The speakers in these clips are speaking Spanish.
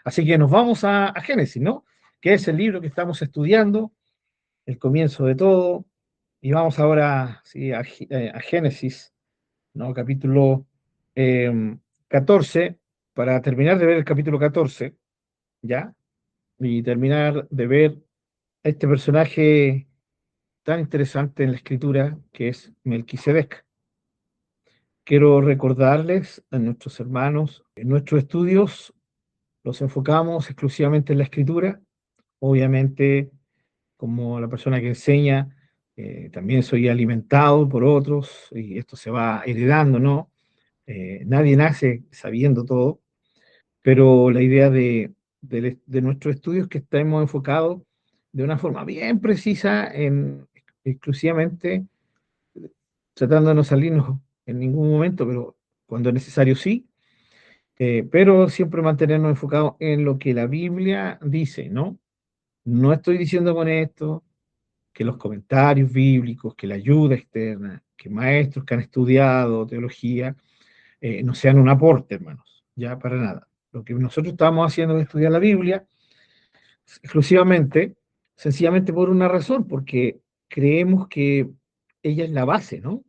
Así que nos vamos a Génesis, ¿no? Que es el libro que estamos estudiando, el comienzo de todo. Y vamos ahora sí, a Génesis, ¿no? Capítulo eh, 14, para terminar de ver el capítulo 14, ¿ya? Y terminar de ver este personaje tan interesante en la escritura que es Melquisedec. Quiero recordarles a nuestros hermanos, en nuestros estudios los enfocamos exclusivamente en la escritura. Obviamente, como la persona que enseña, también soy alimentado por otros y esto se va heredando, ¿no? Nadie nace sabiendo todo, pero la idea de nuestro estudio es que estemos enfocados de una forma bien precisa en exclusivamente tratando de no salirnos en ningún momento, pero cuando es necesario sí, pero siempre mantenernos enfocados en lo que la Biblia dice, ¿no? No estoy diciendo con esto que los comentarios bíblicos, que la ayuda externa, que maestros que han estudiado teología no sean un aporte, hermanos, ya para nada. Lo que nosotros estamos haciendo es estudiar la Biblia exclusivamente, sencillamente por una razón, porque creemos que ella es la base, ¿no?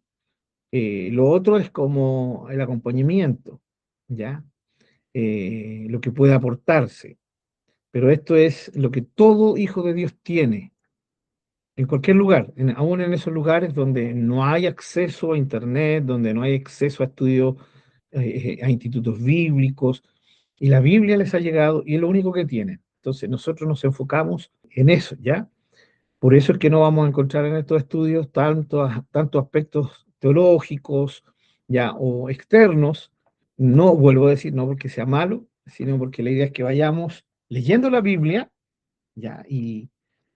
Lo otro es como el acompañamiento, ¿ya? Lo que puede aportarse. Pero esto es lo que todo hijo de Dios tiene, en cualquier lugar, aún en esos lugares donde no hay acceso a Internet, donde no hay acceso a estudios, a institutos bíblicos, y la Biblia les ha llegado y es lo único que tienen. Entonces nosotros nos enfocamos en eso, ¿ya? Por eso es que no vamos a encontrar en estos estudios tantos aspectos teológicos, ya, o externos. No vuelvo a decir, no porque sea malo, sino porque la idea es que vayamos leyendo la Biblia, ya, y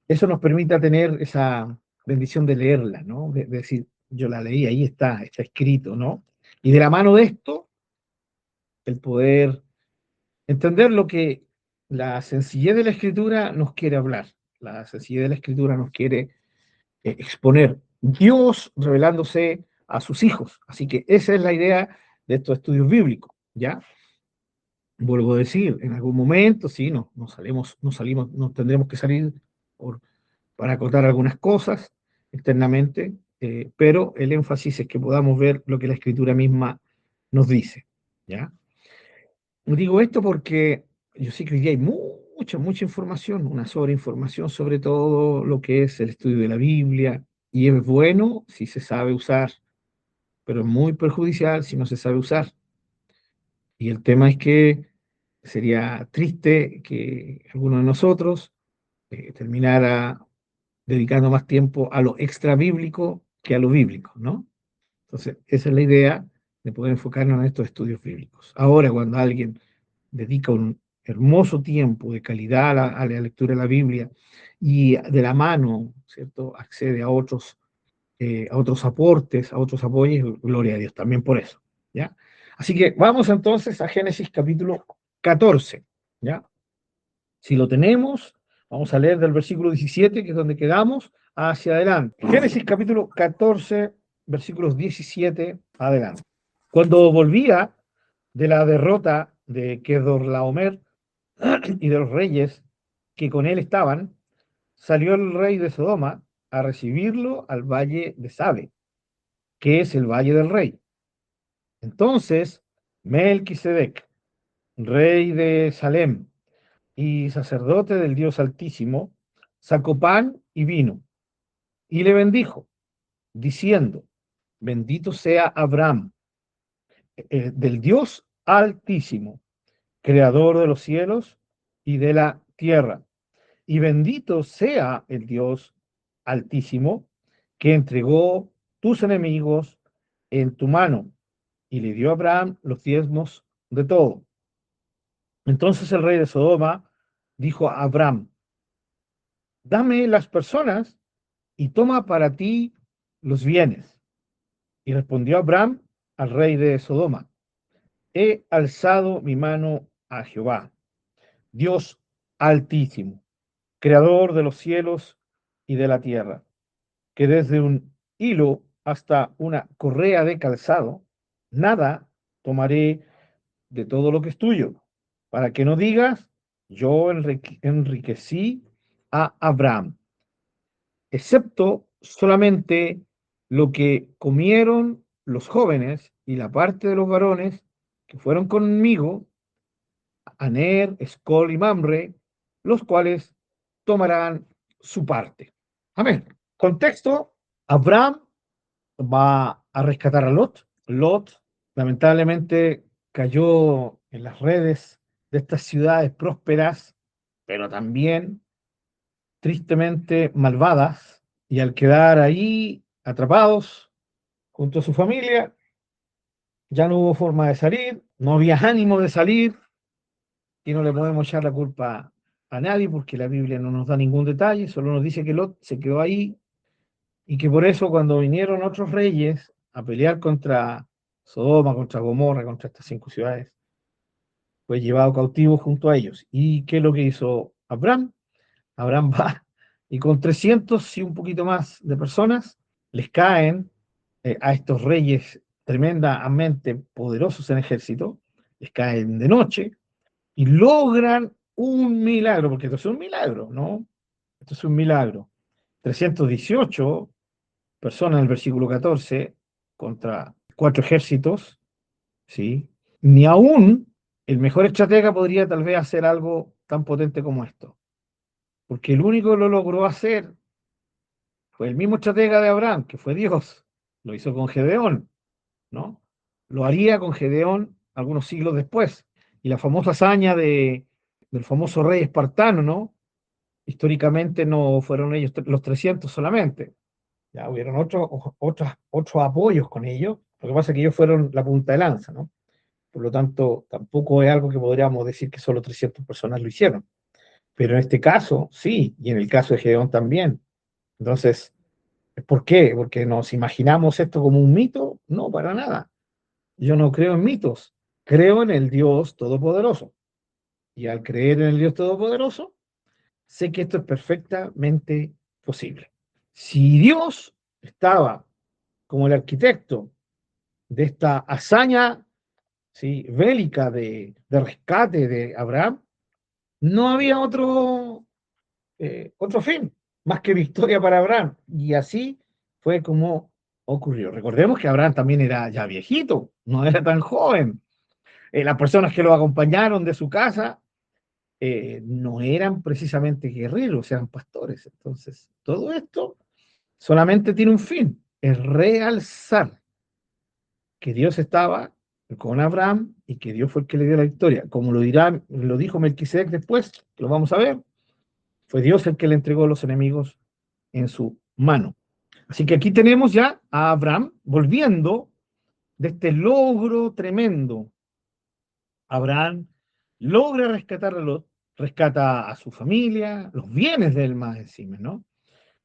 eso nos permite tener esa bendición de leerla, ¿no? De decir, yo la leí, ahí está escrito, ¿no? Y de la mano de esto, el poder entender lo que la sencillez de la escritura nos quiere hablar. La sencillez de la escritura nos quiere exponer. Dios revelándose a sus hijos. Así que esa es la idea de estos estudios bíblicos, ¿ya? Vuelvo a decir, en algún momento, sí, nos tendremos que salir por, para acotar algunas cosas externamente, pero el énfasis es que podamos ver lo que la escritura misma nos dice, ¿ya? Digo esto porque yo sé que hoy día hay mucha información, una sobreinformación sobre todo lo que es el estudio de la Biblia, y es bueno si se sabe usar, pero es muy perjudicial si no se sabe usar. Y el tema es que sería triste que alguno de nosotros terminara dedicando más tiempo a lo extra bíblico que a lo bíblico, ¿no? Entonces, esa es la idea de poder enfocarnos en estos estudios bíblicos. Ahora, cuando alguien dedica un hermoso tiempo de calidad a la lectura de la Biblia y de la mano, ¿cierto? Accede a otros aportes, a otros apoyos, gloria a Dios también por eso, ¿ya? Así que vamos entonces a Génesis capítulo 14, ¿ya? Si lo tenemos, vamos a leer del versículo 17, que es donde quedamos, hacia adelante. Génesis capítulo 14, versículos 17 adelante. Cuando volvía de la derrota de Kedorlaomer y de los reyes que con él estaban, salió el rey de Sodoma a recibirlo al valle de Sabe, que es el valle del rey. Entonces, Melquisedec, rey de Salem y sacerdote del Dios Altísimo, sacó pan y vino y le bendijo, diciendo, bendito sea Abraham, del Dios Altísimo, creador de los cielos y de la tierra. Y bendito sea el Dios Altísimo, que entregó tus enemigos en tu mano, y le dio a Abraham los diezmos de todo. Entonces el rey de Sodoma dijo a Abraham, dame las personas y toma para ti los bienes. Y respondió Abraham al rey de Sodoma, he alzado mi mano a Jehová, Dios Altísimo, creador de los cielos y de la tierra, que desde un hilo hasta una correa de calzado, nada tomaré de todo lo que es tuyo, para que no digas, yo enriquecí a Abraham, excepto solamente lo que comieron los jóvenes y la parte de los varones que fueron conmigo, Aner, Escol y Mamre, los cuales tomarán su parte. Amén. Contexto, Abraham va a rescatar a Lot. Lot, lamentablemente, cayó en las redes de estas ciudades prósperas, pero también tristemente malvadas, y al quedar ahí atrapados junto a su familia, ya no hubo forma de salir, no había ánimo de salir, y no le podemos echar la culpa a nadie porque la Biblia no nos da ningún detalle, solo nos dice que Lot se quedó ahí y que por eso cuando vinieron otros reyes a pelear contra Sodoma, contra Gomorra, contra estas 5 ciudades, fue llevado cautivo junto a ellos. ¿Y qué es lo que hizo Abraham? Abraham va y con 300 y un poquito más de personas les caen a estos reyes tremendamente poderosos en ejército, les caen de noche y logran un milagro, porque esto es un milagro, ¿no? Esto es un milagro. 318 personas en el versículo 14 contra 4 ejércitos, ¿sí? Ni aún el mejor estratega podría tal vez hacer algo tan potente como esto, porque el único que lo logró hacer fue el mismo estratega de Abraham, que fue Dios. Lo hizo con Gedeón, ¿no? Lo haría con Gedeón algunos siglos después. Y la famosa hazaña del famoso rey espartano, ¿no? Históricamente no fueron ellos los 300 solamente. Ya hubieron otros apoyos con ellos. Lo que pasa es que ellos fueron la punta de lanza, ¿no? Por lo tanto, tampoco es algo que podríamos decir que solo 300 personas lo hicieron. Pero en este caso, sí, y en el caso de Gedeón también. Entonces, ¿por qué? Porque nos imaginamos esto como un mito. No, para nada. Yo no creo en mitos, creo en el Dios Todopoderoso. Y al creer en el Dios Todopoderoso, sé que esto es perfectamente posible. Si Dios estaba como el arquitecto de esta hazaña, ¿sí?, bélica de rescate de Abraham, no había otro fin más que victoria para Abraham. Y así fue como ocurrió. Recordemos que Abraham también era ya viejito, no era tan joven. Las personas que lo acompañaron de su casa no eran precisamente guerreros, eran pastores. Entonces, todo esto solamente tiene un fin, es realzar que Dios estaba con Abraham y que Dios fue el que le dio la victoria. Como lo dijo Melquisedec después, que lo vamos a ver, fue Dios el que le entregó los enemigos en su mano. Así que aquí tenemos ya a Abraham volviendo de este logro tremendo. Abraham logra rescatar a Lot, rescata a su familia, los bienes de él más encima, ¿no?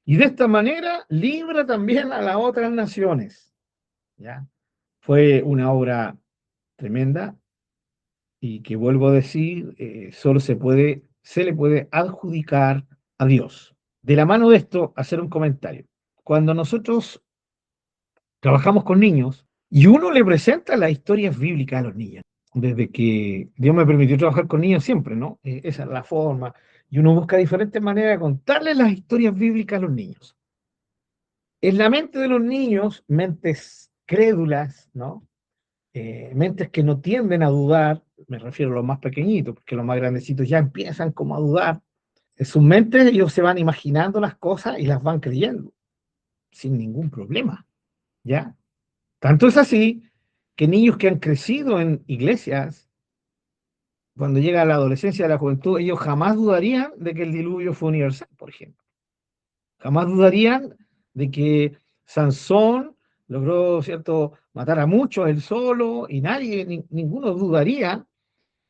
Y de esta manera libra también a las otras naciones, ¿ya? Fue una obra tremenda y que vuelvo a decir, solo se le puede adjudicar a Dios. De la mano de esto, hacer un comentario. Cuando nosotros trabajamos con niños y uno le presenta las historias bíblicas a los niños, desde que Dios me permitió trabajar con niños siempre, ¿no? Esa es la forma. Y uno busca diferentes maneras de contarles las historias bíblicas a los niños. En la mente de los niños, mentes crédulas, ¿no? Mentes que no tienden a dudar, me refiero a los más pequeñitos, porque los más grandecitos ya empiezan como a dudar. En sus mentes ellos se van imaginando las cosas y las van creyendo, sin ningún problema, ¿ya? Tanto es así que niños que han crecido en iglesias, cuando llega la adolescencia, la juventud, ellos jamás dudarían de que el diluvio fue universal, por ejemplo. Jamás dudarían de que Sansón logró, ¿cierto?, matar a muchos él solo y nadie, ninguno dudaría,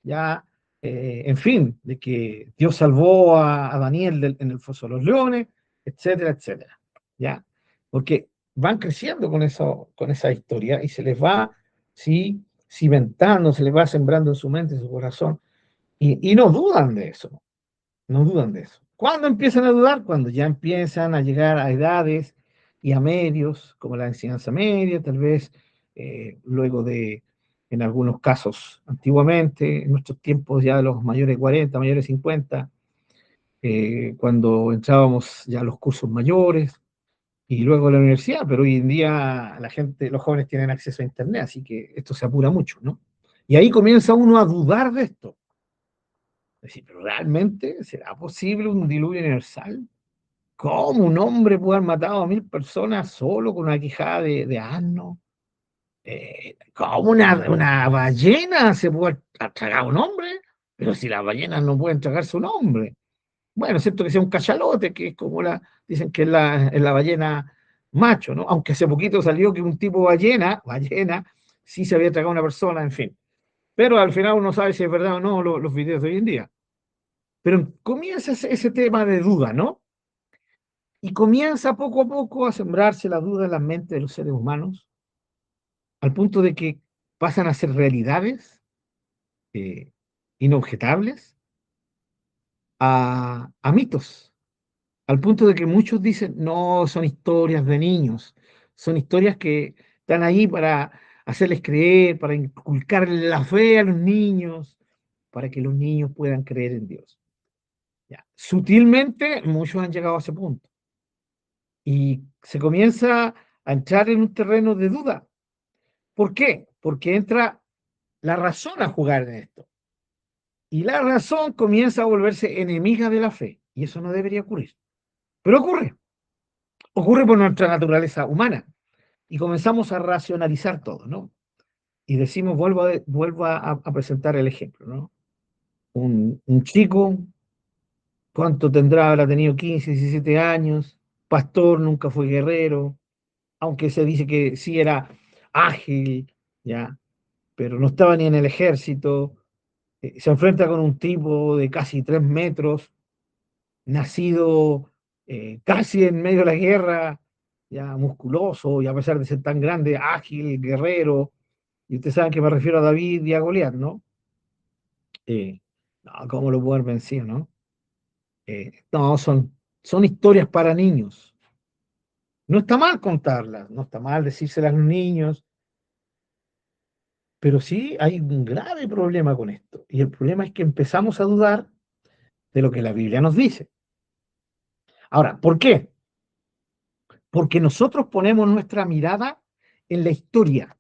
ya, en fin, de que Dios salvó a Daniel en el foso de los leones, etcétera, etcétera. ¿Ya? Porque van creciendo con esa historia y se les va, sí, cimentando, se les va sembrando en su mente, en su corazón, y no dudan de eso, no dudan de eso. ¿Cuándo empiezan a dudar? Cuando ya empiezan a llegar a edades y a medios, como la enseñanza media, tal vez luego de en algunos casos antiguamente, en nuestros tiempos ya de los mayores 40, mayores 50, cuando entrábamos ya a los cursos mayores y luego a la universidad, pero hoy en día la gente, los jóvenes tienen acceso a Internet, así que esto se apura mucho, ¿no? Y ahí comienza uno a dudar de esto. Es decir, ¿pero realmente será posible un diluvio universal? ¿Cómo un hombre puede haber matado a 1000 personas solo con una quijada de asno? ¿Cómo una ballena se puede tragar a un hombre? Pero si las ballenas no pueden tragarse a un hombre. Bueno, excepto que sea un cachalote, que es como dicen que es la ballena macho, ¿no? Aunque hace poquito salió que un tipo ballena, sí se había tragado a una persona, en fin. Pero al final uno sabe si es verdad o no los videos de hoy en día. Pero comienza ese tema de duda, ¿no? Y comienza poco a poco a sembrarse la duda en la mente de los seres humanos, al punto de que pasan a ser realidades eh, inobjetables a mitos, al punto de que muchos dicen, no, son historias de niños, son historias que están ahí para hacerles creer, para inculcar la fe a los niños, para que los niños puedan creer en Dios. Ya. Sutilmente, muchos han llegado a ese punto. Y se comienza a entrar en un terreno de duda. ¿Por qué? Porque entra la razón a jugar en esto. Y la razón comienza a volverse enemiga de la fe. Y eso no debería ocurrir. Pero ocurre. Ocurre por nuestra naturaleza humana. Y comenzamos a racionalizar todo, ¿no? Y decimos, vuelvo a presentar el ejemplo, ¿no? Un chico, ¿cuánto tendrá? Habrá tenido 15, 17 años, pastor, nunca fue guerrero, aunque se dice que sí era ágil, ¿ya? Pero no estaba ni en el ejército, se enfrenta con un tipo de casi 3 metros, nacido casi en medio de la guerra, ya musculoso, y a pesar de ser tan grande, ágil, guerrero, y ustedes saben que me refiero a David y a Goliat, ¿no? Eh, no, ¿cómo lo puedo haber vencido, no? No, son historias para niños. No está mal contarlas, no está mal decírselas a los niños, pero sí hay un grave problema con esto. Y el problema es que empezamos a dudar de lo que la Biblia nos dice. Ahora, ¿por qué? Porque nosotros ponemos nuestra mirada en la historia,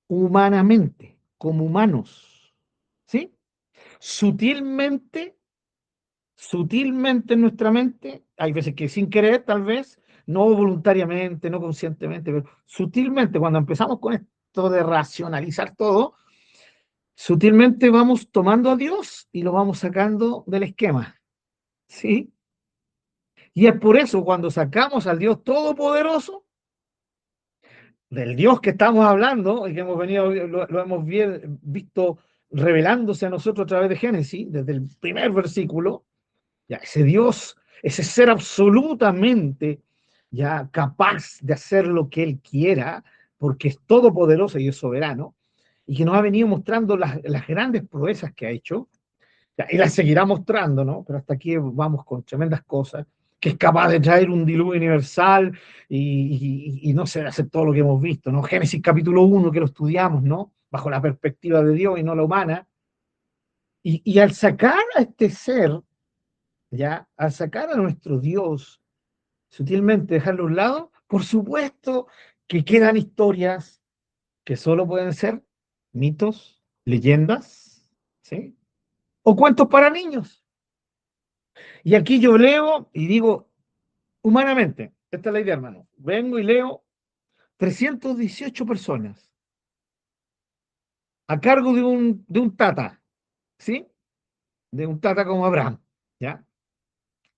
humanamente, como humanos, ¿sí? Sutilmente, sutilmente en nuestra mente, hay veces que sin querer, tal vez, no voluntariamente, no conscientemente, pero sutilmente, cuando empezamos con esto de racionalizar todo, sutilmente vamos tomando a Dios y lo vamos sacando del esquema, ¿sí? Y es por eso cuando sacamos al Dios Todopoderoso, del Dios que estamos hablando y que hemos venido, lo hemos visto revelándose a nosotros a través de Génesis, desde el primer versículo, ya ese Dios, ese ser absolutamente ya capaz de hacer lo que Él quiera, porque es todopoderoso y es soberano, y que nos ha venido mostrando las grandes proezas que ha hecho, y las seguirá mostrando, ¿no? Pero hasta aquí vamos con tremendas cosas, que es capaz de traer un diluvio universal y no sé, hacer todo lo que hemos visto, ¿no? Génesis capítulo 1, que lo estudiamos, ¿no? Bajo la perspectiva de Dios y no la humana. Y al sacar a este ser, ya, al sacar a nuestro Dios, sutilmente dejarlo a un lado, por supuesto que quedan historias que solo pueden ser mitos, leyendas, ¿sí? O cuentos para niños. Y aquí yo leo y digo, humanamente, esta es la idea, hermano. Vengo y leo 318 personas a cargo de un tata, ¿sí? De un tata como Abraham, ¿ya?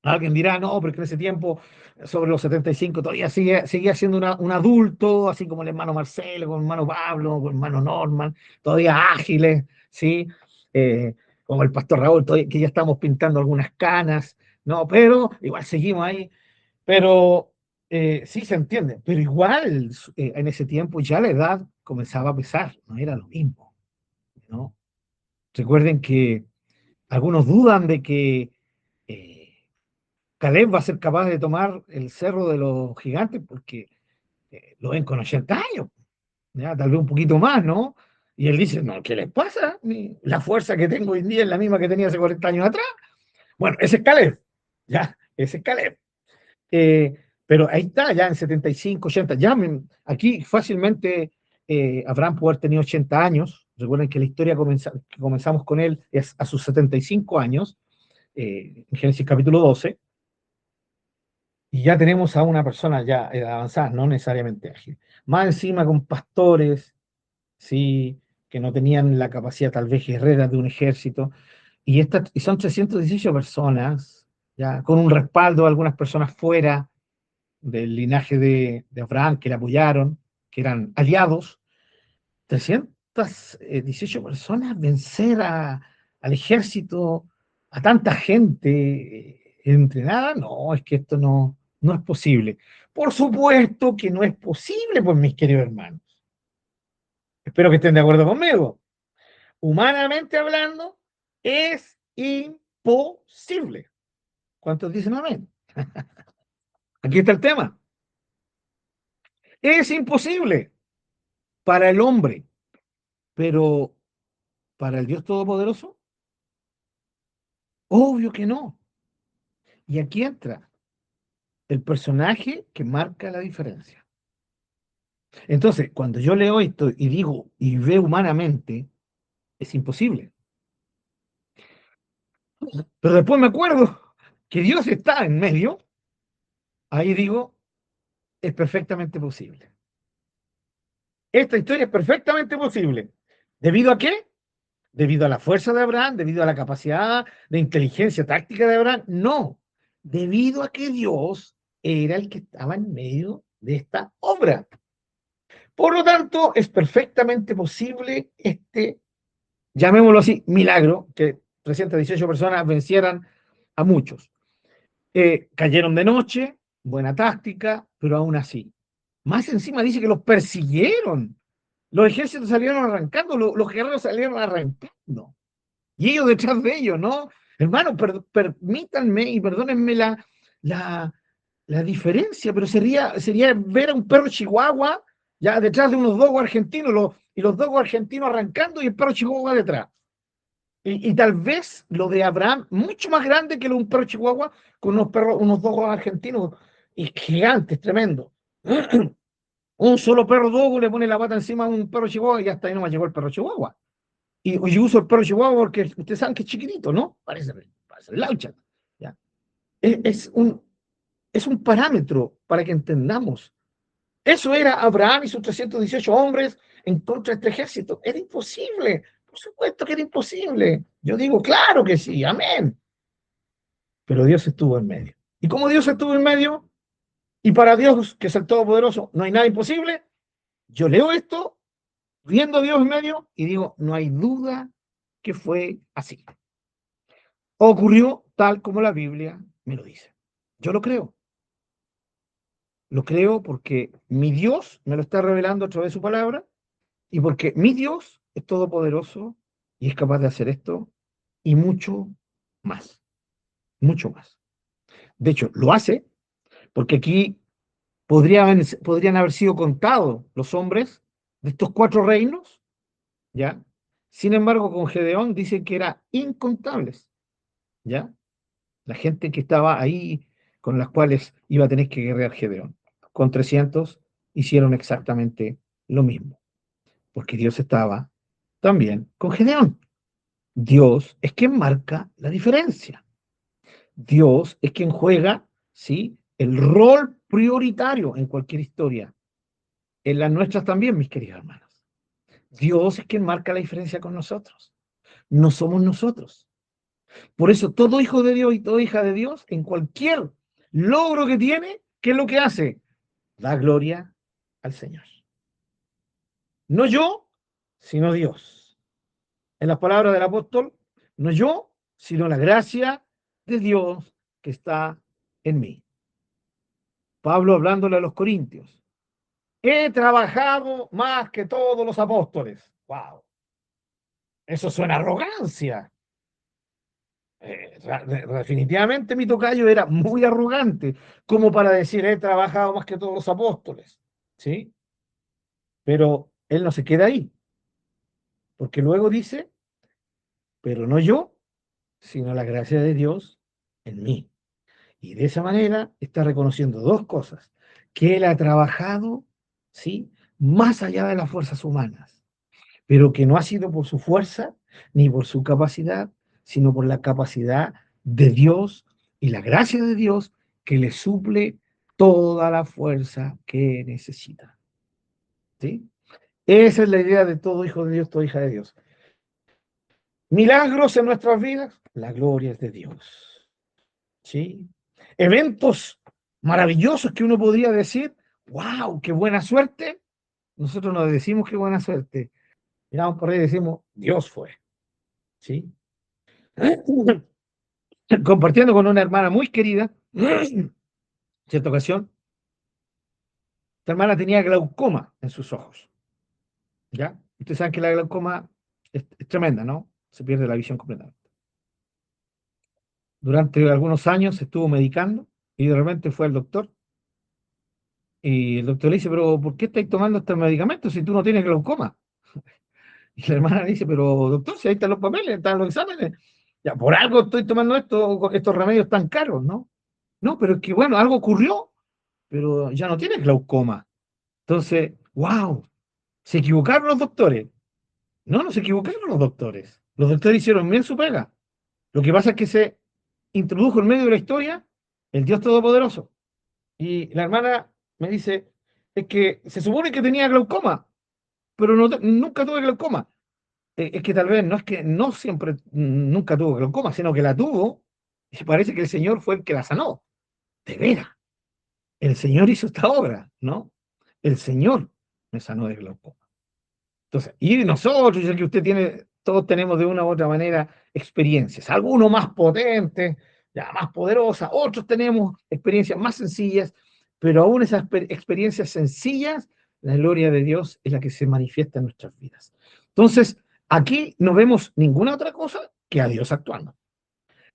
Alguien dirá, no, porque en ese tiempo, sobre los 75, todavía seguía siendo un adulto, así como el hermano Marcelo, con el hermano Pablo, con el hermano Norman, todavía ágiles, ¿sí? Eh, como el pastor Raúl, que ya estamos pintando algunas canas, ¿no? Pero igual seguimos ahí. Pero sí se entiende, pero igual en ese tiempo ya la edad comenzaba a pesar, no era lo mismo, ¿no? Recuerden que algunos dudan de que eh, Caleb va a ser capaz de tomar el cerro de los gigantes porque lo ven con 80 años, ¿ya? Tal vez un poquito más, ¿no? Y él dice, no, ¿qué les pasa? La fuerza que tengo hoy en día es la misma que tenía hace 40 años atrás. Bueno, ese es Caleb, ¿ya? Ese es Caleb. Eh, pero ahí está, ya en 75, 80, ya aquí fácilmente Abraham puede haber tenido 80 años. Recuerden que la historia que comenzamos con él es a sus 75 años, en Génesis capítulo 12, y ya tenemos a una persona ya avanzada, no necesariamente ágil. Más encima con pastores, sí, que no tenían la capacidad tal vez guerrera de un ejército, y son 318 personas, ya, con un respaldo de algunas personas fuera del linaje de Abraham que le apoyaron, que eran aliados. 318 personas vencer al ejército, a tanta gente entrenada, no, es que esto no es posible. Por supuesto que no es posible, pues mis queridos hermanos. Espero que estén de acuerdo conmigo. Humanamente hablando, es imposible. ¿Cuántos dicen amén? Aquí está el tema. Es imposible para el hombre, pero para el Dios Todopoderoso, obvio que no. Y aquí entra el personaje que marca la diferencia. Entonces, cuando yo leo esto y digo y veo humanamente, es imposible. Pero después me acuerdo que Dios está en medio, ahí digo, es perfectamente posible. Esta historia es perfectamente posible. ¿Debido a qué? ¿Debido a la fuerza de Abraham? ¿Debido a la capacidad de inteligencia táctica de Abraham? No. Debido a que Dios era el que estaba en medio de esta obra. Por lo tanto, es perfectamente posible llamémoslo así, milagro, que 318 personas vencieran a muchos. Cayeron de noche, buena táctica, pero aún así. Más encima dice que los persiguieron. Los ejércitos salieron arrancando, los guerreros salieron arrancando. Y ellos detrás de ellos, ¿no? Hermano, permítanme y perdónenme la, la diferencia, pero sería ver a un perro chihuahua ya detrás de unos dogos argentinos y los dogos argentinos arrancando y el perro chihuahua detrás. Y tal vez lo de Abraham, mucho más grande que lo de un perro chihuahua con unos dogos argentinos y gigantes, tremendo. Un solo perro dogo le pone la pata encima a un perro chihuahua y hasta ahí no me llegó el perro chihuahua. Y yo uso el perro chihuahua porque ustedes saben que es chiquitito, ¿no? Parece el Laucha. ¿Ya? Es, es un, es un parámetro para que entendamos. Eso era Abraham y sus 318 hombres en contra de este ejército. Era imposible. Por supuesto que era imposible. Yo digo, claro que sí, amén. Pero Dios estuvo en medio. Y como Dios estuvo en medio, y para Dios, que es el Todopoderoso, no hay nada imposible, yo leo esto, viendo a Dios en medio, y digo, no hay duda que fue así. Ocurrió tal como la Biblia me lo dice. Yo lo creo porque mi Dios me lo está revelando a través de su palabra y porque mi Dios es todopoderoso y es capaz de hacer esto y más, mucho más. De hecho, lo hace porque aquí podrían haber sido contados los hombres de estos cuatro reinos, ¿ya? Sin embargo, con Gedeón dicen que eran incontables, ¿ya? La gente que estaba ahí con las cuales iba a tener que guerrear Gedeón. Con 300 hicieron exactamente lo mismo, porque Dios estaba también con Gedeón. Dios es quien marca la diferencia. Dios es quien juega, ¿sí?, el rol prioritario en cualquier historia. En las nuestras también, mis queridos hermanos. Dios es quien marca la diferencia con nosotros. No somos nosotros. Por eso todo hijo de Dios y toda hija de Dios, en cualquier logro que tiene, ¿qué es lo que hace? Da gloria al Señor. No yo, sino Dios. En las palabras del apóstol, no yo, sino la gracia de Dios que está en mí. Pablo hablándole a los corintios. He trabajado más que todos los apóstoles. ¡Wow! Eso suena a arrogancia. Definitivamente mi tocayo era muy arrogante, como para decir, he trabajado más que todos los apóstoles, ¿sí? Pero él no se queda ahí, porque luego dice, pero no yo, sino la gracia de Dios en mí. Y de esa manera está reconociendo dos cosas, que él ha trabajado, ¿sí? Más allá de las fuerzas humanas, pero que no ha sido por su fuerza ni por su capacidad, sino por la capacidad de Dios y la gracia de Dios que le suple toda la fuerza que necesita. ¿Sí? Esa es la idea de todo hijo de Dios, toda hija de Dios. Milagros en nuestras vidas, la gloria es de Dios. ¿Sí? Eventos maravillosos que uno podría decir, wow, qué buena suerte. Nosotros nos decimos qué buena suerte. Miramos por ahí y decimos, Dios fue. ¿Sí? Compartiendo con una hermana muy querida, cierta ocasión, esta hermana tenía glaucoma en sus ojos. ¿Ya? Ustedes saben que la glaucoma es tremenda, ¿no? Se pierde la visión completamente. Durante algunos años se estuvo medicando y de repente fue al doctor y el doctor le dice, pero ¿por qué estáis tomando estos medicamentos si tú no tienes glaucoma? Y la hermana le dice, pero doctor, si ahí están los papeles, están los exámenes, ya por algo estoy tomando estos remedios tan caros, ¿no? No, pero es que bueno, algo ocurrió, pero ya no tienes glaucoma. Entonces, wow, se equivocaron los doctores. No, no se equivocaron los doctores. Los doctores hicieron bien su pega. Lo que pasa es que se introdujo en medio de la historia el Dios Todopoderoso. Y la hermana me dice, es que se supone que tenía glaucoma, pero nunca tuve glaucoma. Es que tal vez no es que no siempre, nunca tuvo glaucoma, sino que la tuvo y parece que el Señor fue el que la sanó. De veras, el Señor hizo esta obra, ¿no? El Señor me sanó de glaucoma. Entonces, y nosotros, ya que usted tiene, todos tenemos de una u otra manera experiencias, algunos más potentes, ya más poderosas, otros tenemos experiencias más sencillas, pero aún esas experiencias sencillas, la gloria de Dios es la que se manifiesta en nuestras vidas. Entonces, aquí no vemos ninguna otra cosa que a Dios actuando.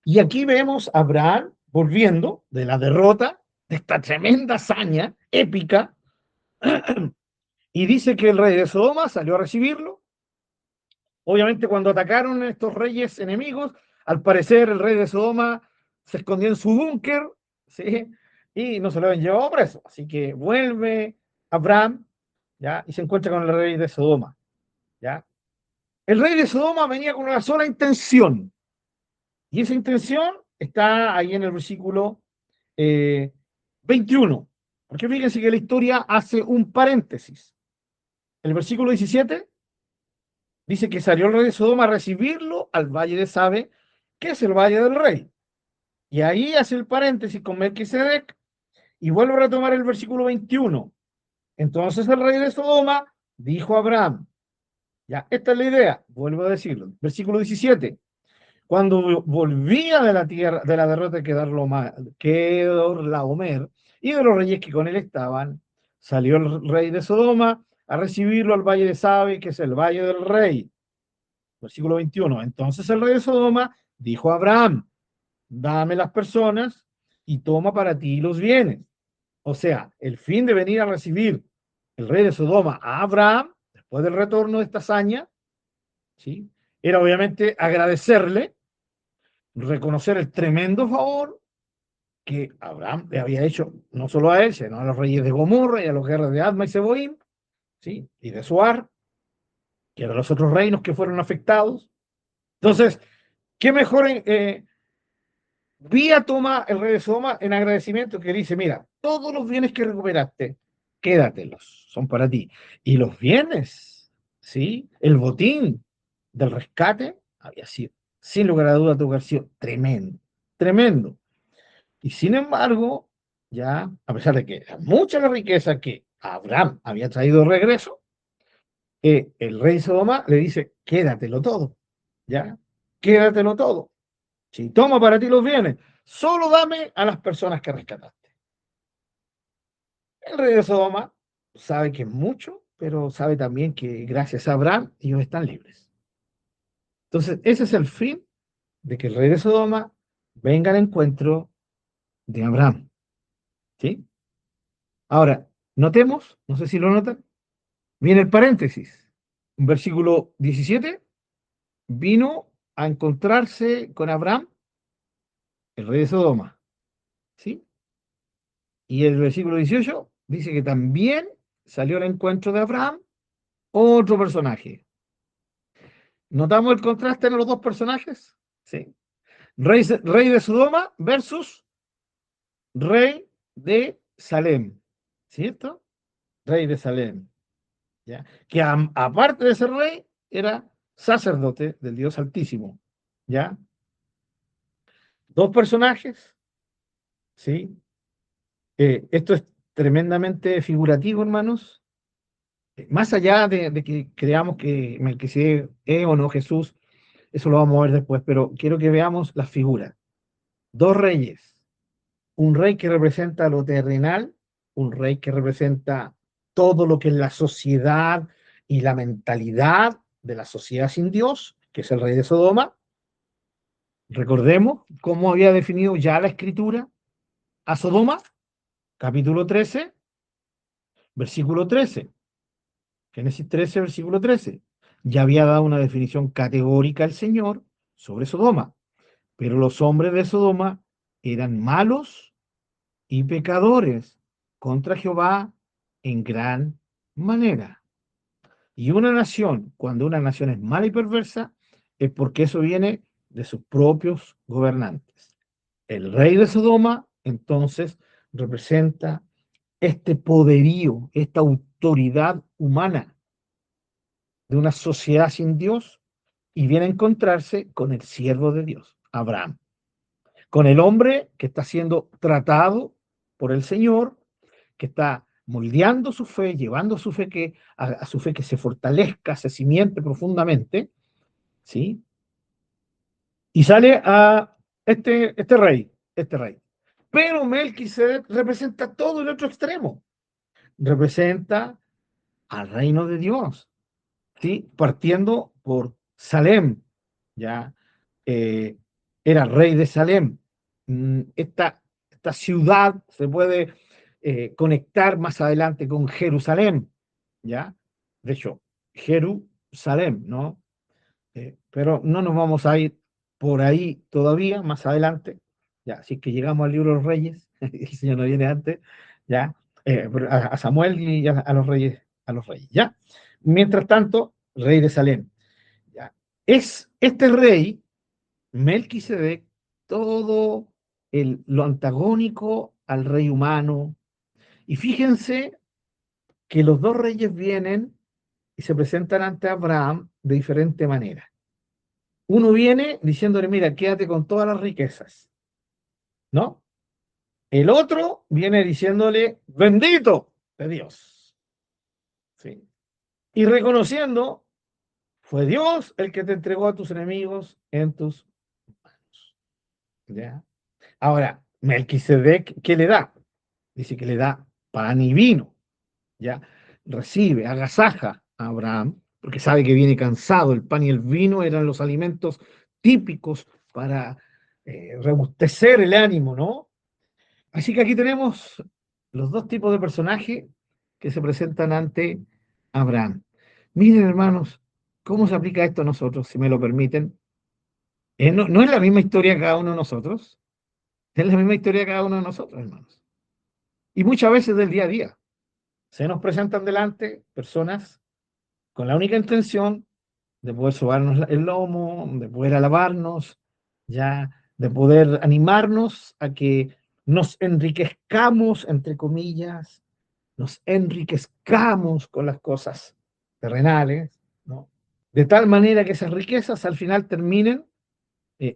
Y aquí vemos a Abraham volviendo de la derrota, de esta tremenda hazaña épica, y dice que el rey de Sodoma salió a recibirlo. Obviamente, cuando atacaron a estos reyes enemigos, al parecer el rey de Sodoma se escondió en su búnker, ¿sí? Y no se lo habían llevado preso. Así que vuelve Abraham, ¿ya? Y se encuentra con el rey de Sodoma, ¿ya? El rey de Sodoma venía con una sola intención, y esa intención está ahí en el versículo 21. Porque fíjense que la historia hace un paréntesis. El versículo 17 dice que salió el rey de Sodoma a recibirlo al valle de Sabe, que es el valle del rey. Y ahí hace el paréntesis con Melquisedec y vuelve a retomar el versículo 21. Entonces el rey de Sodoma dijo a Abraham, ya, esta es la idea, vuelvo a decirlo, versículo 17, cuando volvía de la tierra, de la derrota de Kedorlaomer y de los reyes que con él estaban, salió el rey de Sodoma a recibirlo al valle de Sabe, que es el valle del rey. Versículo 21. Entonces el rey de Sodoma dijo a Abraham, dame las personas y toma para ti los bienes. O sea, el fin de venir a recibir el rey de Sodoma a Abraham, después del retorno de esta hazaña, ¿sí? Era obviamente agradecerle, reconocer el tremendo favor que Abraham le había hecho no solo a él, sino a los reyes de Gomorra y a los guerras de Adma y Seboim, ¿sí? Y de Suar, que eran los otros reinos que fueron afectados. Entonces, ¿qué mejor vía toma el rey de Sodoma en agradecimiento que dice, mira, todos los bienes que recuperaste, quédatelos, son para ti. Y los bienes, ¿sí? El botín del rescate había sido, sin lugar a dudas, tuvo que haber sido tremendo, tremendo. Y sin embargo, ya, a pesar de que era mucha la riqueza que Abraham había traído de regreso, el rey de Sodoma le dice, quédatelo todo, ¿ya? Quédatelo todo. Si toma para ti los bienes, solo dame a las personas que rescataste. El rey de Sodoma sabe que es mucho, pero sabe también que gracias a Abraham ellos están libres. Entonces, ese es el fin de que el rey de Sodoma venga al encuentro de Abraham. ¿Sí? Ahora, notemos, no sé si lo notan, Viene el paréntesis. Versículo 17, vino a encontrarse con Abraham, el rey de Sodoma, ¿sí? Y el versículo 18 dice que también salió al encuentro de Abraham otro personaje. ¿Notamos el contraste en los dos personajes? Sí. Rey de Sodoma versus rey de Salem, ¿cierto? Rey de Salem, ¿ya? Que aparte de ser rey, era sacerdote del Dios Altísimo, ¿ya? Dos personajes, ¿sí? Esto es tremendamente figurativo, hermanos. Más allá de que creamos que Melquisedec es o no Jesús, eso lo vamos a ver después, pero quiero que veamos las figuras. Dos reyes, un rey que representa lo terrenal, un rey que representa todo lo que es la sociedad y la mentalidad de la sociedad sin Dios, que es el rey de Sodoma. Recordemos cómo había definido ya la escritura a Sodoma, capítulo 13, versículo 13. Génesis 13, versículo 13. Ya había dado una definición categórica el Señor sobre Sodoma, pero los hombres de Sodoma eran malos y pecadores contra Jehová en gran manera. Y una nación, cuando una nación es mala y perversa, es porque eso viene de sus propios gobernantes. El rey de Sodoma, entonces, representa este poderío, esta autoridad humana de una sociedad sin Dios y viene a encontrarse con el siervo de Dios, Abraham, con el hombre que está siendo tratado por el Señor, que está moldeando su fe, llevando su fe a su fe que se fortalezca, se cimiente profundamente, ¿sí? Y sale a este rey. Pero Melquisedec representa todo el otro extremo, representa al reino de Dios, ¿sí? Partiendo por Salem, ya eh, era rey de Salem. Esta ciudad se puede conectar más adelante con Jerusalén, ¿ya? De hecho, Jerusalén, ¿no? Pero no nos vamos a ir por ahí todavía, más adelante, ya, así que llegamos al libro de los Reyes, el Señor no viene antes, ya, a Samuel y a los reyes, ya. Mientras tanto, rey de Salem, ya. Es este rey, Melquisedec, todo lo antagónico al rey humano, y fíjense que los dos reyes vienen y se presentan ante Abraham de diferente manera. Uno viene diciéndole, mira, quédate con todas las riquezas, ¿no? El otro viene diciéndole, bendito de Dios, ¿sí? Y reconociendo, fue Dios el que te entregó a tus enemigos en tus manos, ¿ya? Ahora, Melquisedec, ¿qué le da? Dice que le da pan y vino, ¿ya? Recibe, agasaja a Abraham, porque sabe que viene cansado. El pan y el vino eran los alimentos típicos para rebustecer el ánimo, ¿no? Así que aquí tenemos los dos tipos de personajes que se presentan ante Abraham. Miren, hermanos, cómo se aplica esto a nosotros, si me lo permiten. No es la misma historia cada uno de nosotros, es la misma historia cada uno de nosotros, hermanos. Y muchas veces del día a día se nos presentan delante personas con la única intención de poder sobarnos el lomo, de poder alabarnos, ya, de poder animarnos a que nos enriquezcamos, entre comillas, nos enriquezcamos con las cosas terrenales, ¿no? De tal manera que esas riquezas al final terminen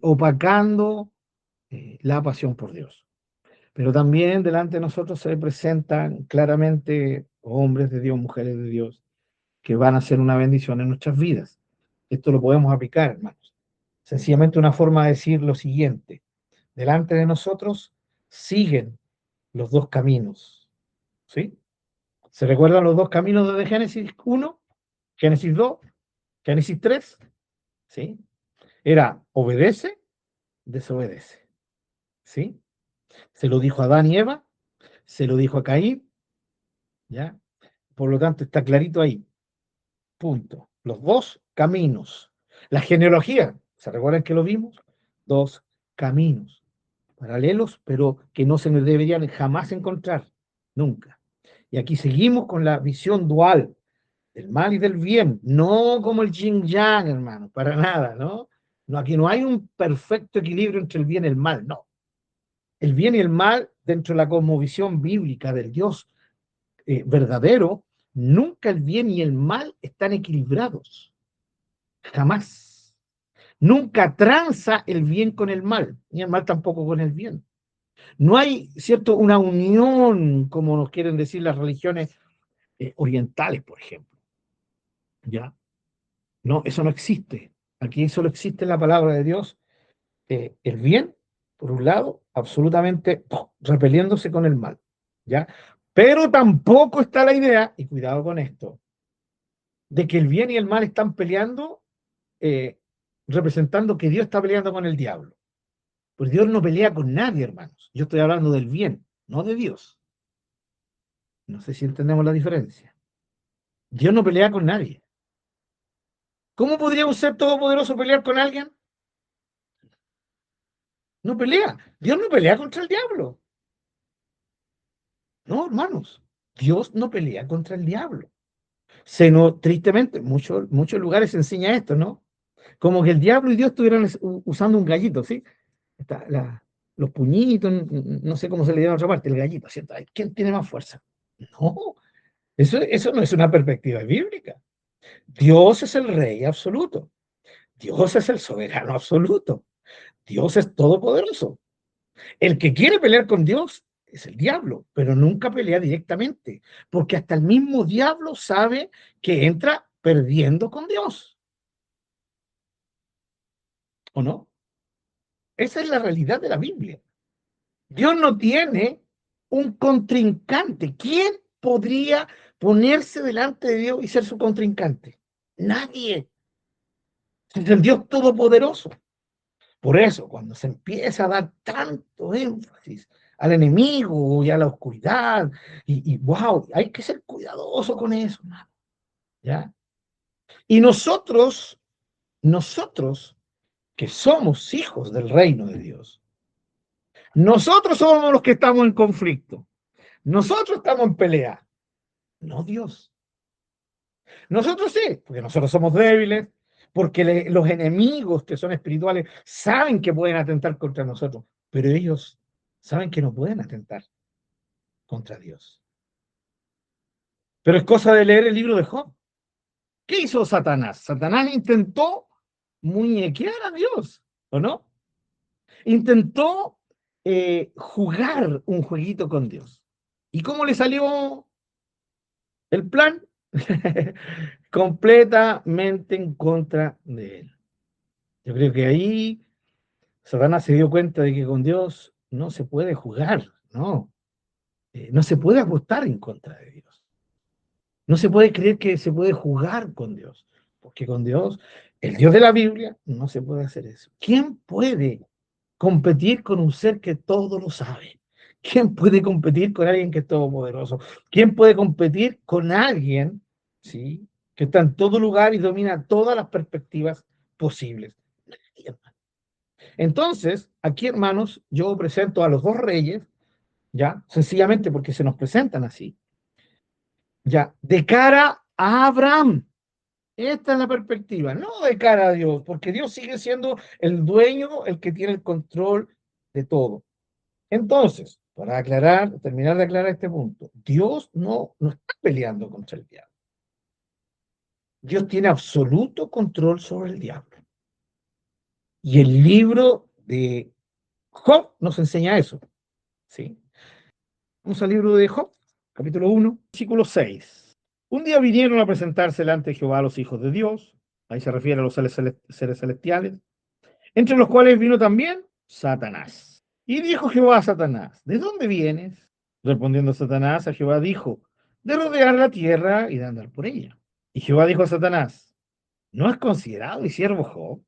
opacando la pasión por Dios. Pero también delante de nosotros se presentan claramente hombres de Dios, mujeres de Dios, que van a ser una bendición en nuestras vidas. Esto lo podemos aplicar, hermanos. Sencillamente una forma de decir lo siguiente. Delante de nosotros siguen los dos caminos. ¿Sí? ¿Se recuerdan los dos caminos desde Génesis 1, Génesis 2, Génesis 3? ¿Sí? Era obedece, desobedece. ¿Sí? Se lo dijo a Adán y Eva, se lo dijo a Caín, ¿ya? Por lo tanto, está clarito ahí. punto. Los dos caminos. La genealogía, ¿se recuerdan que lo vimos? Dos caminos paralelos, pero que no se nos deberían jamás encontrar, nunca. Y aquí seguimos con la visión dual del mal y del bien, no como el yin yang, hermano, para nada, ¿no? No, aquí no hay un perfecto equilibrio entre el bien y el mal, no. El bien y el mal, dentro de la cosmovisión bíblica del Dios verdadero, nunca el bien y el mal están equilibrados, jamás. Nunca tranza el bien con el mal, ni el mal tampoco con el bien. No hay, ¿cierto?, una unión, como nos quieren decir las religiones orientales, por ejemplo. ¿Ya? No, eso no existe. Aquí solo existe en la palabra de Dios el bien, por un lado, absolutamente repeliéndose con el mal. ¿Ya? Pero tampoco está la idea, y cuidado con esto, de que el bien y el mal están peleando, eh, representando que Dios está peleando con el diablo. Pues Dios no pelea con nadie, hermanos. Yo estoy hablando del bien, no de Dios. No sé si entendemos la diferencia. Dios no pelea con nadie. ¿Cómo podría un ser todopoderoso pelear con alguien? No pelea. Dios no pelea contra el diablo. No, hermanos. Dios no pelea contra el diablo. Tristemente, muchos lugares se enseña esto, ¿no? Como que el diablo y Dios estuvieran usando un gallito, ¿sí? Está los puñitos, no sé cómo se le llama a otra parte, el gallito, ¿cierto? ¿Quién tiene más fuerza? No, eso no es una perspectiva bíblica. Dios es el rey absoluto. Dios es el soberano absoluto. Dios es todopoderoso. El que quiere pelear con Dios es el diablo, pero nunca pelea directamente, porque hasta el mismo diablo sabe que entra perdiendo con Dios, ¿o no? Esa es la realidad de la Biblia. Dios no tiene un contrincante. ¿Quién podría ponerse delante de Dios y ser su contrincante? Nadie. Es el Dios todopoderoso. Por eso, cuando se empieza a dar tanto énfasis al enemigo y a la oscuridad, wow, hay que ser cuidadoso con eso, ¿no? ¿Ya? Y nosotros que somos hijos del reino de Dios, nosotros somos los que estamos en conflicto, nosotros estamos en pelea, no Dios. Nosotros sí, porque nosotros somos débiles, porque los enemigos que son espirituales saben que pueden atentar contra nosotros, pero ellos saben que no pueden atentar contra Dios. Pero es cosa de leer el libro de Job. ¿Qué hizo Satanás? Satanás intentó muñequear a Dios, ¿o no? Intentó jugar un jueguito con Dios. ¿Y cómo le salió el plan? Completamente en contra de él. Yo creo que ahí Satanás se dio cuenta de que con Dios no se puede jugar, no. No se puede apostar en contra de Dios. No se puede creer que se puede jugar con Dios, porque con Dios, el Dios de la Biblia, no se puede hacer eso. ¿Quién puede competir con un ser que todo lo sabe? ¿Quién puede competir con alguien que es todopoderoso? ¿Quién puede competir con alguien, ¿sí?, que está en todo lugar y domina todas las perspectivas posibles? Entonces, aquí, hermanos, yo presento a los dos reyes, ya, sencillamente porque se nos presentan así, ya, de cara a Abraham. Esta es la perspectiva, no de cara a Dios, porque Dios sigue siendo el dueño, el que tiene el control de todo. Entonces, para aclarar, terminar de aclarar este punto, Dios no está peleando contra el diablo. Dios tiene absoluto control sobre el diablo. Y el libro de Job nos enseña eso, ¿sí? Vamos al libro de Job, capítulo 1, versículo 6. Un día vinieron a presentarse delante de Jehová los hijos de Dios, ahí se refiere a los seres celestiales, entre los cuales vino también Satanás. Y dijo Jehová a Satanás, ¿de dónde vienes? Respondiendo Satanás a Jehová dijo, de rodear la tierra y de andar por ella. Y Jehová dijo a Satanás, ¿no has considerado, mi siervo Job,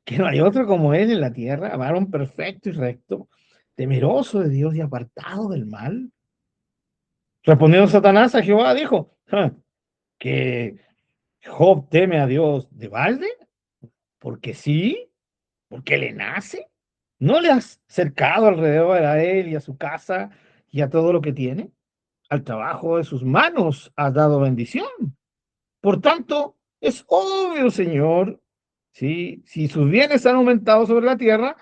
que no hay otro como él en la tierra, varón perfecto y recto, temeroso de Dios y apartado del mal? Respondiendo Satanás a Jehová dijo, que ¿Job teme a Dios de balde? Porque sí, porque le nace. ¿No le has cercado alrededor a él y a su casa y a todo lo que tiene? Al trabajo de sus manos has dado bendición. Por tanto, es obvio, Señor, ¿sí? Si sus bienes han aumentado sobre la tierra,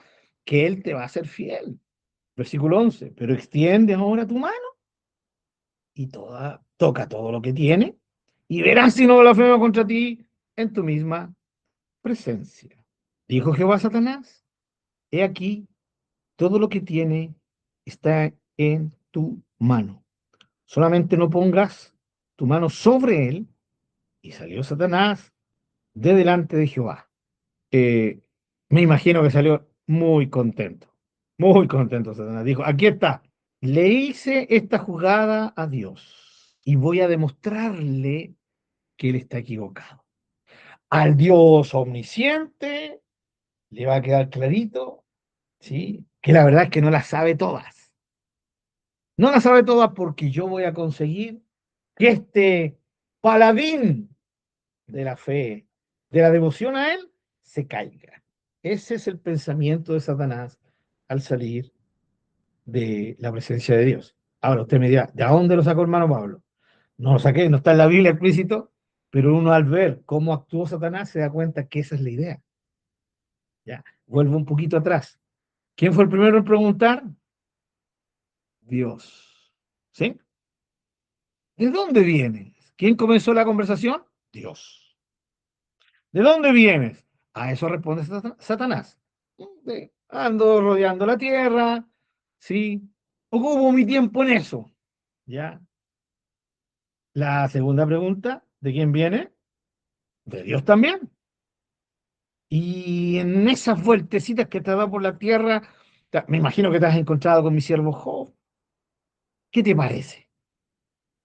que Él te va a ser fiel. Versículo 11. Pero extiende ahora tu mano y toca todo lo que tiene y verás si no blasfema contra ti en tu misma presencia. Dijo Jehová a Satanás, he aquí, todo lo que tiene está en tu mano. Solamente no pongas tu mano sobre él. Y salió Satanás de delante de Jehová. Eh, Me imagino que salió muy contento. Muy contento Satanás. Dijo, aquí está. Le hice esta jugada a Dios y voy a demostrarle que él está equivocado. Al Dios omnisciente le va a quedar clarito, ¿sí? Que la verdad es que no las sabe todas. No las sabe todas porque yo voy a conseguir que este paladín de la fe, de la devoción a él, se caiga. Ese es el pensamiento de Satanás al salir de la presencia de Dios. Ahora usted me dirá, ¿de dónde lo sacó hermano Pablo? No lo saqué, no está en la Biblia explícito, pero uno al ver cómo actuó Satanás se da cuenta que esa es la idea. Ya, vuelvo un poquito atrás. ¿Quién fue el primero en preguntar? Dios. ¿Sí? ¿De dónde vienes? ¿Quién comenzó la conversación? Dios. ¿De dónde vienes? A eso responde Satanás. Ando rodeando la tierra, ¿sí? Ocupo mi tiempo en eso, ¿ya? La segunda pregunta, ¿de quién viene? De Dios también. Y en esas vueltecitas que te da por la tierra, me imagino que te has encontrado con mi siervo Job. ¿Qué te parece?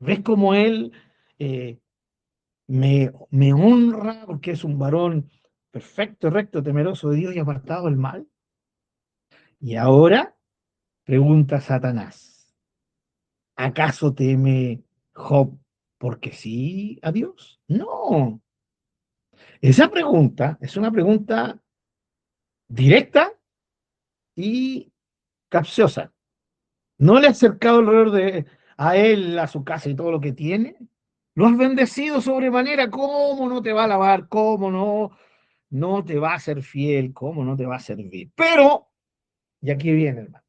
¿Ves cómo él eh, me honra porque es un varón perfecto, recto, temeroso de Dios y apartado del mal? Y ahora pregunta Satanás, ¿acaso teme Job porque sí a Dios? No, esa pregunta es una pregunta directa y capciosa. ¿No le has cercado alrededor de a él, a su casa y todo lo que tiene? ¿Lo has bendecido sobremanera? ¿Cómo no te va a alabar? ¿Cómo no te va a ser fiel? ¿Cómo no te va a servir? Pero, y aquí viene, hermano,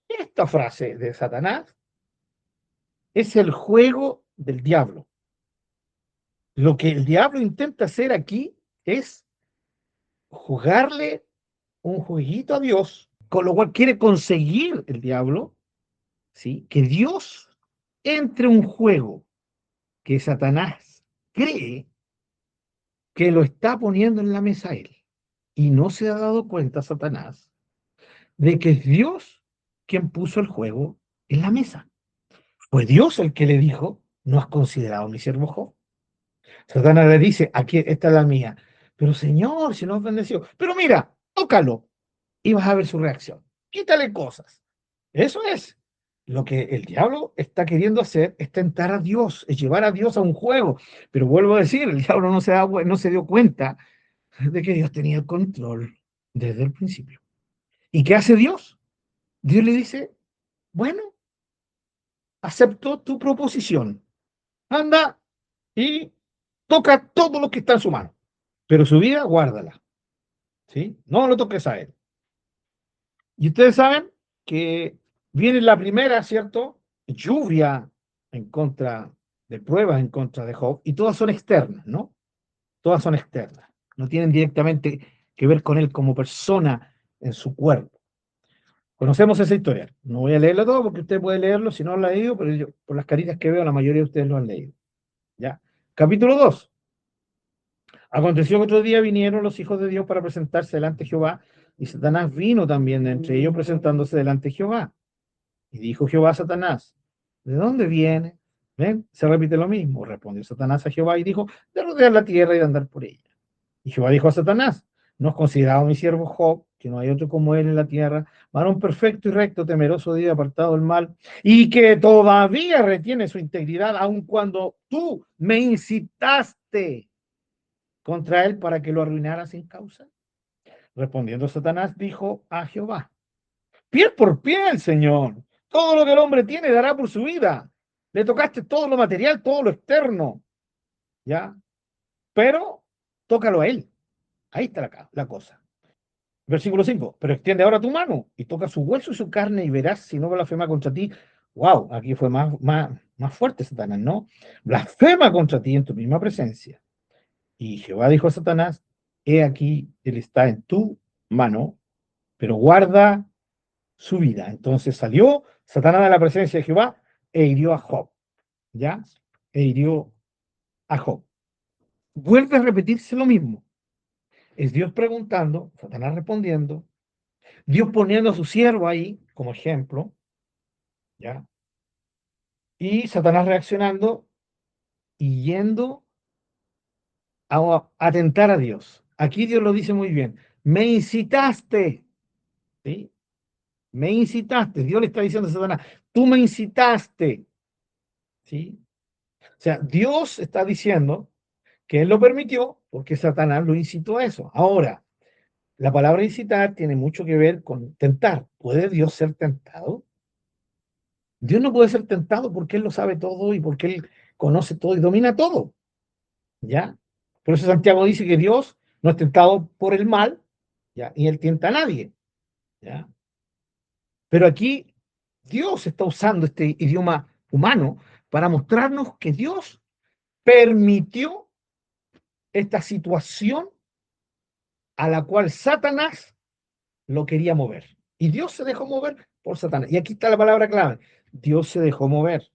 esta frase de Satanás es el juego del diablo. Lo que el diablo intenta hacer aquí es jugarle un jueguito a Dios, con lo cual quiere conseguir el diablo, ¿sí? Que Dios entre un juego que Satanás cree que lo está poniendo en la mesa a él. Y no se ha dado cuenta Satanás de que es Dios quien puso el juego en la mesa. Fue Dios el que le dijo, ¿no has considerado mi siervo Job? Satanás le dice, aquí esta es la mía. Pero Señor, si nos bendeció. Pero mira, tócalo y vas a ver su reacción. Quítale cosas. Eso es. Lo que el diablo está queriendo hacer es tentar a Dios, es llevar a Dios a un juego. Pero vuelvo a decir, el diablo no se dio cuenta de que Dios tenía el control desde el principio. ¿Y qué hace Dios? Dios le dice, bueno, acepto tu proposición. Anda y toca todo lo que está en su mano. Pero su vida, guárdala. ¿Sí? No lo toques a él. Y ustedes saben que viene la primera, ¿cierto? Lluvia en contra de pruebas en contra de Job, y todas son externas, ¿no? Todas son externas. No tienen directamente que ver con él como persona en su cuerpo. Conocemos esa historia. No voy a leerlo todo porque usted puede leerlo si no lo ha leído, pero yo, por las caritas que veo, la mayoría de ustedes lo han leído. ¿Ya? Capítulo 2. Aconteció que otro día vinieron los hijos de Dios para presentarse delante de Jehová, y Satanás vino también de entre ellos presentándose delante de Jehová. Y dijo Jehová a Satanás, ¿de dónde viene? ¿Ven? Se repite lo mismo. Respondió Satanás a Jehová y dijo, de rodear la tierra y de andar por ella. Y Jehová dijo a Satanás, ¿no has considerado mi siervo Job, que no hay otro como él en la tierra, varón perfecto y recto, temeroso de Dios, apartado del mal, y que todavía retiene su integridad, aun cuando tú me incitas insistaste contra él para que lo arruinara sin causa? Respondiendo Satanás, dijo a Jehová: piel por piel, Señor. Todo lo que el hombre tiene dará por su vida. Le tocaste todo lo material, todo lo externo, ¿ya? Pero tócalo a él. Ahí está la cosa. Versículo 5. Pero extiende ahora tu mano y toca su hueso y su carne y verás si no blasfema contra ti. Wow, aquí fue más fuerte Satanás, ¿no? Blasfema contra ti en tu misma presencia. Y Jehová dijo a Satanás: he aquí, él está en tu mano, pero guarda su vida. Entonces salió Satanás de la presencia de Jehová e hirió a Job, ¿ya? E hirió a Job. Vuelve a repetirse lo mismo. Es Dios preguntando, Satanás respondiendo, Dios poniendo a su siervo ahí como ejemplo, ¿ya? Y Satanás reaccionando y yendo a atentar a Dios. Aquí Dios lo dice muy bien. Me incitaste, ¿sí? Me incitaste. Dios le está diciendo a Satanás, tú me incitaste, ¿sí? O sea, Dios está diciendo que él lo permitió porque Satanás lo incitó a eso. Ahora, la palabra incitar tiene mucho que ver con tentar. ¿Puede Dios ser tentado? Dios no puede ser tentado porque Él lo sabe todo y porque Él conoce todo y domina todo, ¿ya? Por eso Santiago dice que Dios no es tentado por el mal, ¿ya? Y Él tienta a nadie, ¿ya? Pero aquí Dios está usando este idioma humano para mostrarnos que Dios permitió esta situación a la cual Satanás lo quería mover. Y Dios se dejó mover por Satanás. Y aquí está la palabra clave. Dios se dejó mover.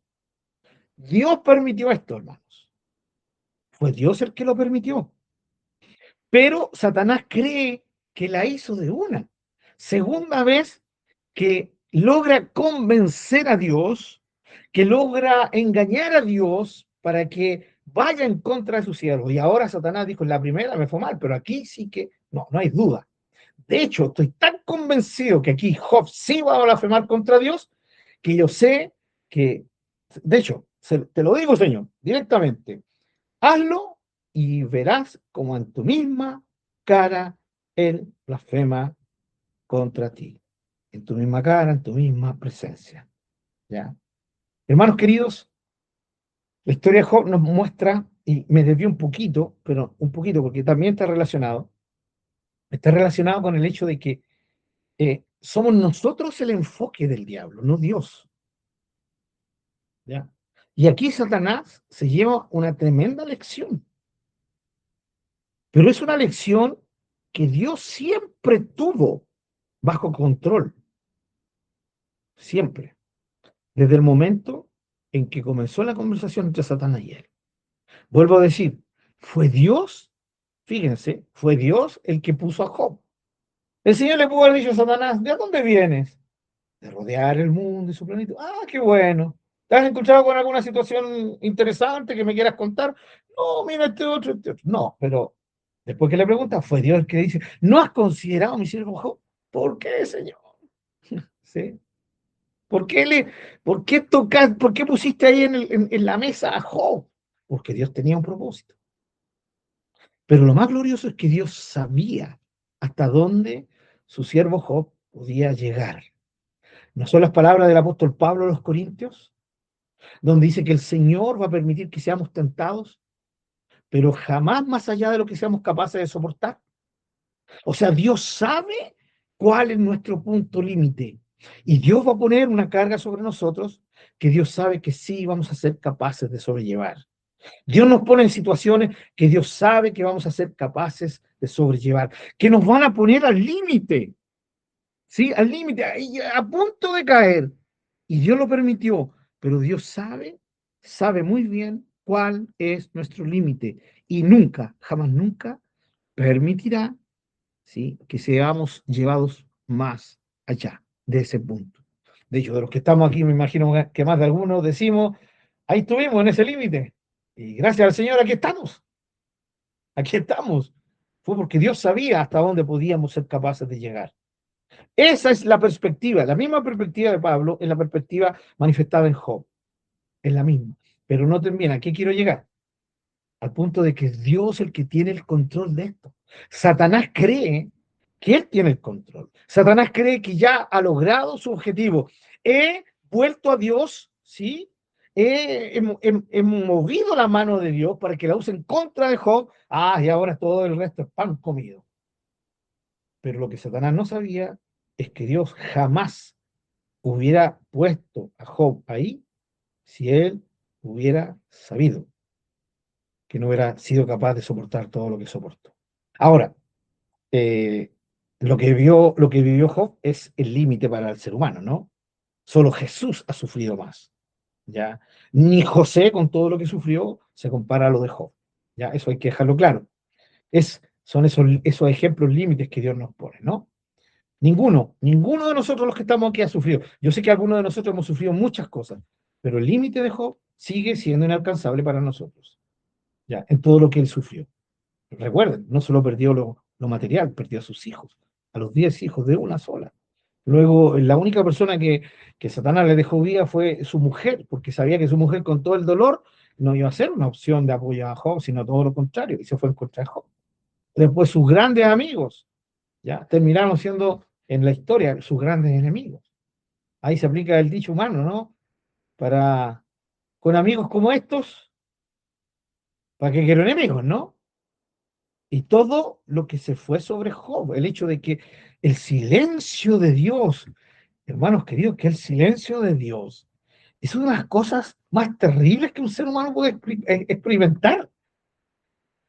Dios permitió esto, hermanos. Fue Dios el que lo permitió. Pero Satanás cree que la hizo de una. Segunda vez que logra convencer a Dios, que logra engañar a Dios para que vaya en contra de su siervo. Y ahora Satanás dijo, en la primera me fue mal, pero aquí sí que no hay duda. De hecho, estoy tan convencido que aquí Job sí va a blasfemar contra Dios, que yo sé que, de hecho, te lo digo, Señor, directamente, hazlo y verás como en tu misma cara él blasfema contra ti. En tu misma cara, en tu misma presencia. ¿Ya? Hermanos queridos, la historia de Job nos muestra, y me desvío un poquito, pero un poquito porque también está relacionado con el hecho de que somos nosotros el enfoque del diablo, no Dios. ¿Ya? Y aquí Satanás se lleva una tremenda lección, pero es una lección que Dios siempre tuvo bajo control, siempre, desde el momento en que comenzó la conversación entre Satanás y él. Vuelvo a decir, fue Dios, fíjense, fue Dios el que puso a Job. El Señor le pudo haber dicho a Satanás, ¿de dónde vienes? De rodear el mundo y su plenitud. Ah, qué bueno. ¿Te has encontrado con alguna situación interesante que me quieras contar? No, mira este otro, este otro. No, pero después que le pregunta, fue Dios el que dice, ¿no has considerado mi siervo Job? ¿Por qué, Señor? ¿Sí? ¿Por qué por qué pusiste ahí en la mesa a Job? Porque Dios tenía un propósito. Pero lo más glorioso es que Dios sabía hasta dónde su siervo Job podía llegar. ¿No son las palabras del apóstol Pablo a los Corintios? Donde dice que el Señor va a permitir que seamos tentados, pero jamás más allá de lo que seamos capaces de soportar. O sea, Dios sabe cuál es nuestro punto límite. Y Dios va a poner una carga sobre nosotros que Dios sabe que sí vamos a ser capaces de sobrellevar. Dios nos pone en situaciones que Dios sabe que vamos a ser capaces de sobrellevar, que nos van a poner al límite, ¿sí? Al límite, a punto de caer. Y Dios lo permitió, pero Dios sabe muy bien cuál es nuestro límite y nunca, jamás nunca permitirá, ¿sí?, que seamos llevados más allá de ese punto. De hecho, de los que estamos aquí, me imagino que más de algunos decimos, ahí estuvimos en ese límite. Y gracias al Señor, aquí estamos. Aquí estamos. Fue porque Dios sabía hasta dónde podíamos ser capaces de llegar. Esa es la perspectiva, la misma perspectiva de Pablo, es la perspectiva manifestada en Job. Es la misma. Pero noten bien, ¿a qué quiero llegar? al punto de que es Dios el que tiene el control de esto. Satanás cree que él tiene el control. Satanás cree que ya ha logrado su objetivo. He vuelto a Dios, ¿sí? He movido la mano de Dios para que la use en contra de Job. Ah, y ahora todo el resto es pan comido. Pero lo que Satanás no sabía es que Dios jamás hubiera puesto a Job ahí si él hubiera sabido que no hubiera sido capaz de soportar todo lo que soportó. Ahora, eh, lo que vivió Job es el límite para el ser humano, ¿no? Solo Jesús ha sufrido más, ¿ya? Ni José, con todo lo que sufrió, se compara a lo de Job, ¿ya? Eso hay que dejarlo claro. Son esos ejemplos límites que Dios nos pone, ¿no? Ninguno de nosotros los que estamos aquí ha sufrido. Yo sé que algunos de nosotros hemos sufrido muchas cosas, pero el límite de Job sigue siendo inalcanzable para nosotros, ¿ya? En todo lo que él sufrió. Recuerden, no solo perdió lo material, perdió a sus hijos, a los 10 hijos de una sola. Luego, la única persona que Satanás le dejó vida fue su mujer, porque sabía que su mujer, con todo el dolor, no iba a ser una opción de apoyo a Job, sino todo lo contrario, y se fue en contra de Job. Después, sus grandes amigos, ya terminaron siendo en la historia sus grandes enemigos. Ahí se aplica el dicho humano, ¿no? Para, con amigos como estos, ¿para qué quiero enemigos, no? Y todo lo que se fue sobre Job, el hecho de que el silencio de Dios, hermanos queridos, que el silencio de Dios es una de las cosas más terribles que un ser humano puede experimentar.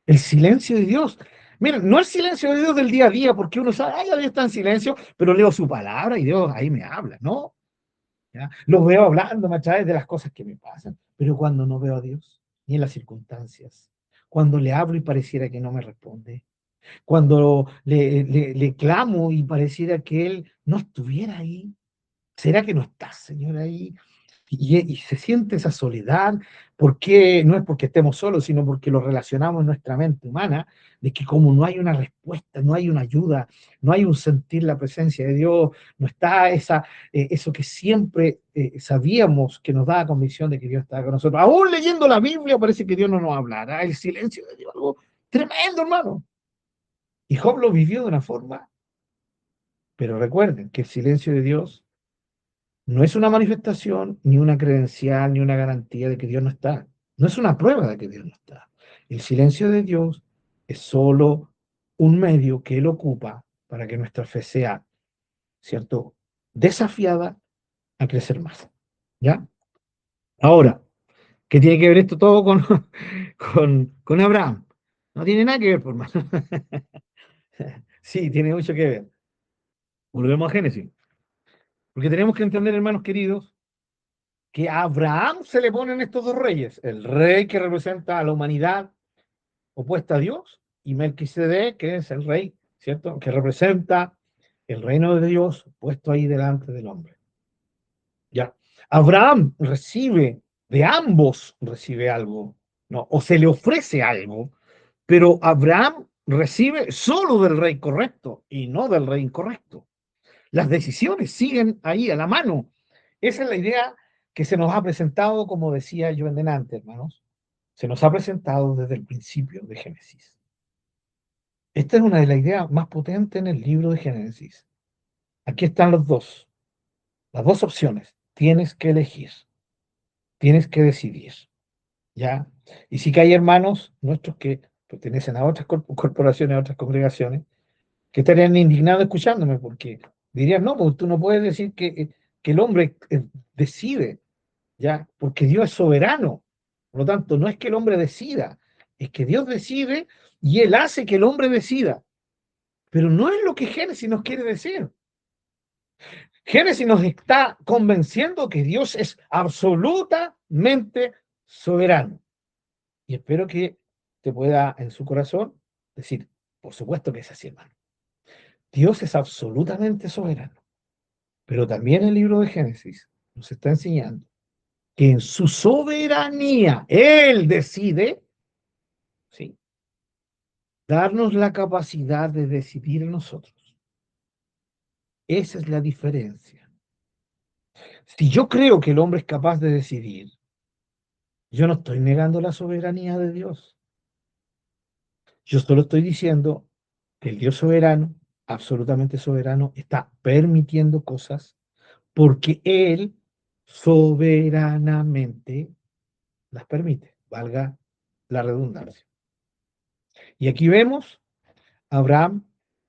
El silencio de Dios. Miren, no el silencio de Dios del día a día, porque uno sabe, ay, Dios está en silencio, pero leo su palabra y Dios ahí me habla, ¿no? ¿Ya? Los veo hablando a través de las cosas que me pasan, pero cuando no veo a Dios, ni en las circunstancias, cuando le hablo y pareciera que no me responde, cuando le clamo y pareciera que Él no estuviera ahí. ¿Será que no está, Señor, ahí? Y se siente esa soledad, porque no es porque estemos solos, sino porque lo relacionamos en nuestra mente humana, de que como no hay una respuesta, no hay una ayuda, no hay un sentir la presencia de Dios, no está eso que siempre sabíamos que nos daba convicción de que Dios estaba con nosotros. Aún leyendo la Biblia parece que Dios no nos hablará, el silencio de Dios, algo tremendo, hermano. Y Job lo vivió de una forma, pero recuerden que el silencio de Dios no es una manifestación, ni una credencial, ni una garantía de que Dios no está. No es una prueba de que Dios no está. El silencio de Dios es solo un medio que Él ocupa para que nuestra fe sea, ¿cierto?, desafiada a crecer más. ¿Ya? Ahora, ¿qué tiene que ver esto todo con, con Abraham? No tiene nada que ver, por más. Sí, tiene mucho que ver. Volvemos a Génesis. Porque tenemos que entender, hermanos queridos, que a Abraham se le ponen estos dos reyes, el rey que representa a la humanidad opuesta a Dios, y Melquisedec, que es el rey, ¿cierto?, que representa el reino de Dios puesto ahí delante del hombre. Ya. Abraham recibe, de ambos recibe algo, ¿no? O se le ofrece algo, pero Abraham recibe solo del rey correcto y no del rey incorrecto. Las decisiones siguen ahí a la mano. Esa es la idea que se nos ha presentado, como decía yo en delante, hermanos. Se nos ha presentado desde el principio de Génesis. Esta es una de las ideas más potentes en el libro de Génesis. Aquí están las dos opciones. Tienes que elegir, tienes que decidir, ¿ya? Y sí que hay hermanos nuestros que pertenecen a otras corporaciones, a otras congregaciones, que estarían indignados escuchándome, porque dirían, no, pues tú no puedes decir que el hombre decide, ¿ya? Porque Dios es soberano. Por lo tanto, no es que el hombre decida, es que Dios decide y Él hace que el hombre decida. Pero no es lo que Génesis nos quiere decir. Génesis nos está convenciendo que Dios es absolutamente soberano. Y espero que te pueda en su corazón decir, por supuesto que es así, hermano. Dios es absolutamente soberano. Pero también el libro de Génesis nos está enseñando que en su soberanía Él decide, ¿sí?, darnos la capacidad de decidir en nosotros. Esa es la diferencia. Si yo creo que el hombre es capaz de decidir, yo no estoy negando la soberanía de Dios. Yo solo estoy diciendo que el Dios soberano, absolutamente soberano, está permitiendo cosas porque Él soberanamente las permite, valga la redundancia. Y aquí vemos a Abraham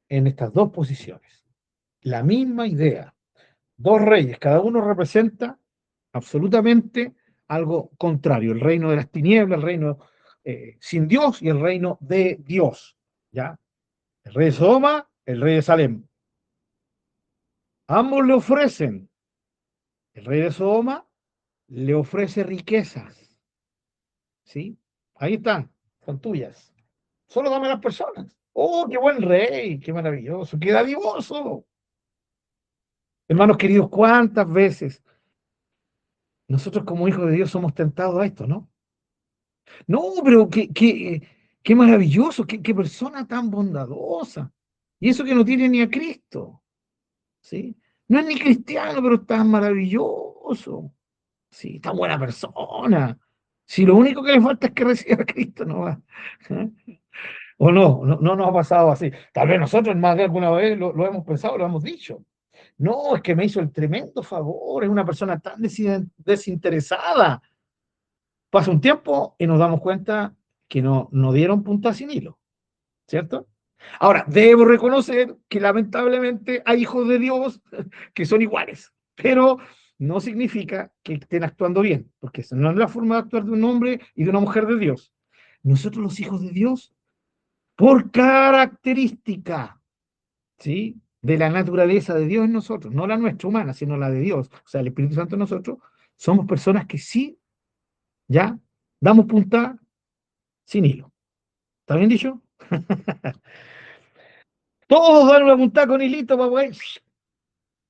en estas dos posiciones. La misma idea. Dos reyes, cada uno representa absolutamente algo contrario, el reino de las tinieblas, el reino sin Dios y el reino de Dios. ¿Ya? El rey de Sodoma, el rey de Salem. Ambos le ofrecen, el rey de Sodoma le ofrece riquezas, ¿sí? Ahí están, son tuyas. Solo dame las personas. Oh, qué buen rey, qué maravilloso, qué dadivoso. Hermanos queridos, ¿cuántas veces nosotros como hijos de Dios somos tentados a esto, no? No, pero qué maravilloso, qué persona tan bondadosa. Y eso que no tiene ni a Cristo, ¿sí? No es ni cristiano, pero está maravilloso, ¿sí? Tan buena persona. Si lo único que le falta es que reciba a Cristo, no va. ¿Eh? O no nos ha pasado así. Tal vez nosotros más de alguna vez lo hemos pensado, lo hemos dicho. No, es que me hizo el tremendo favor, es una persona tan desinteresada. Pasa un tiempo y nos damos cuenta que no dieron punta sin hilo, ¿cierto? Ahora, debo reconocer que lamentablemente hay hijos de Dios que son iguales, pero no significa que estén actuando bien, porque esa no es la forma de actuar de un hombre y de una mujer de Dios. Nosotros los hijos de Dios, por característica, ¿sí? De la naturaleza de Dios en nosotros, no la nuestra humana, sino la de Dios, o sea, el Espíritu Santo en nosotros, somos personas que sí, ya, damos punta sin hilo. ¿Está bien dicho? Todos dan una puntada con hilito para poder,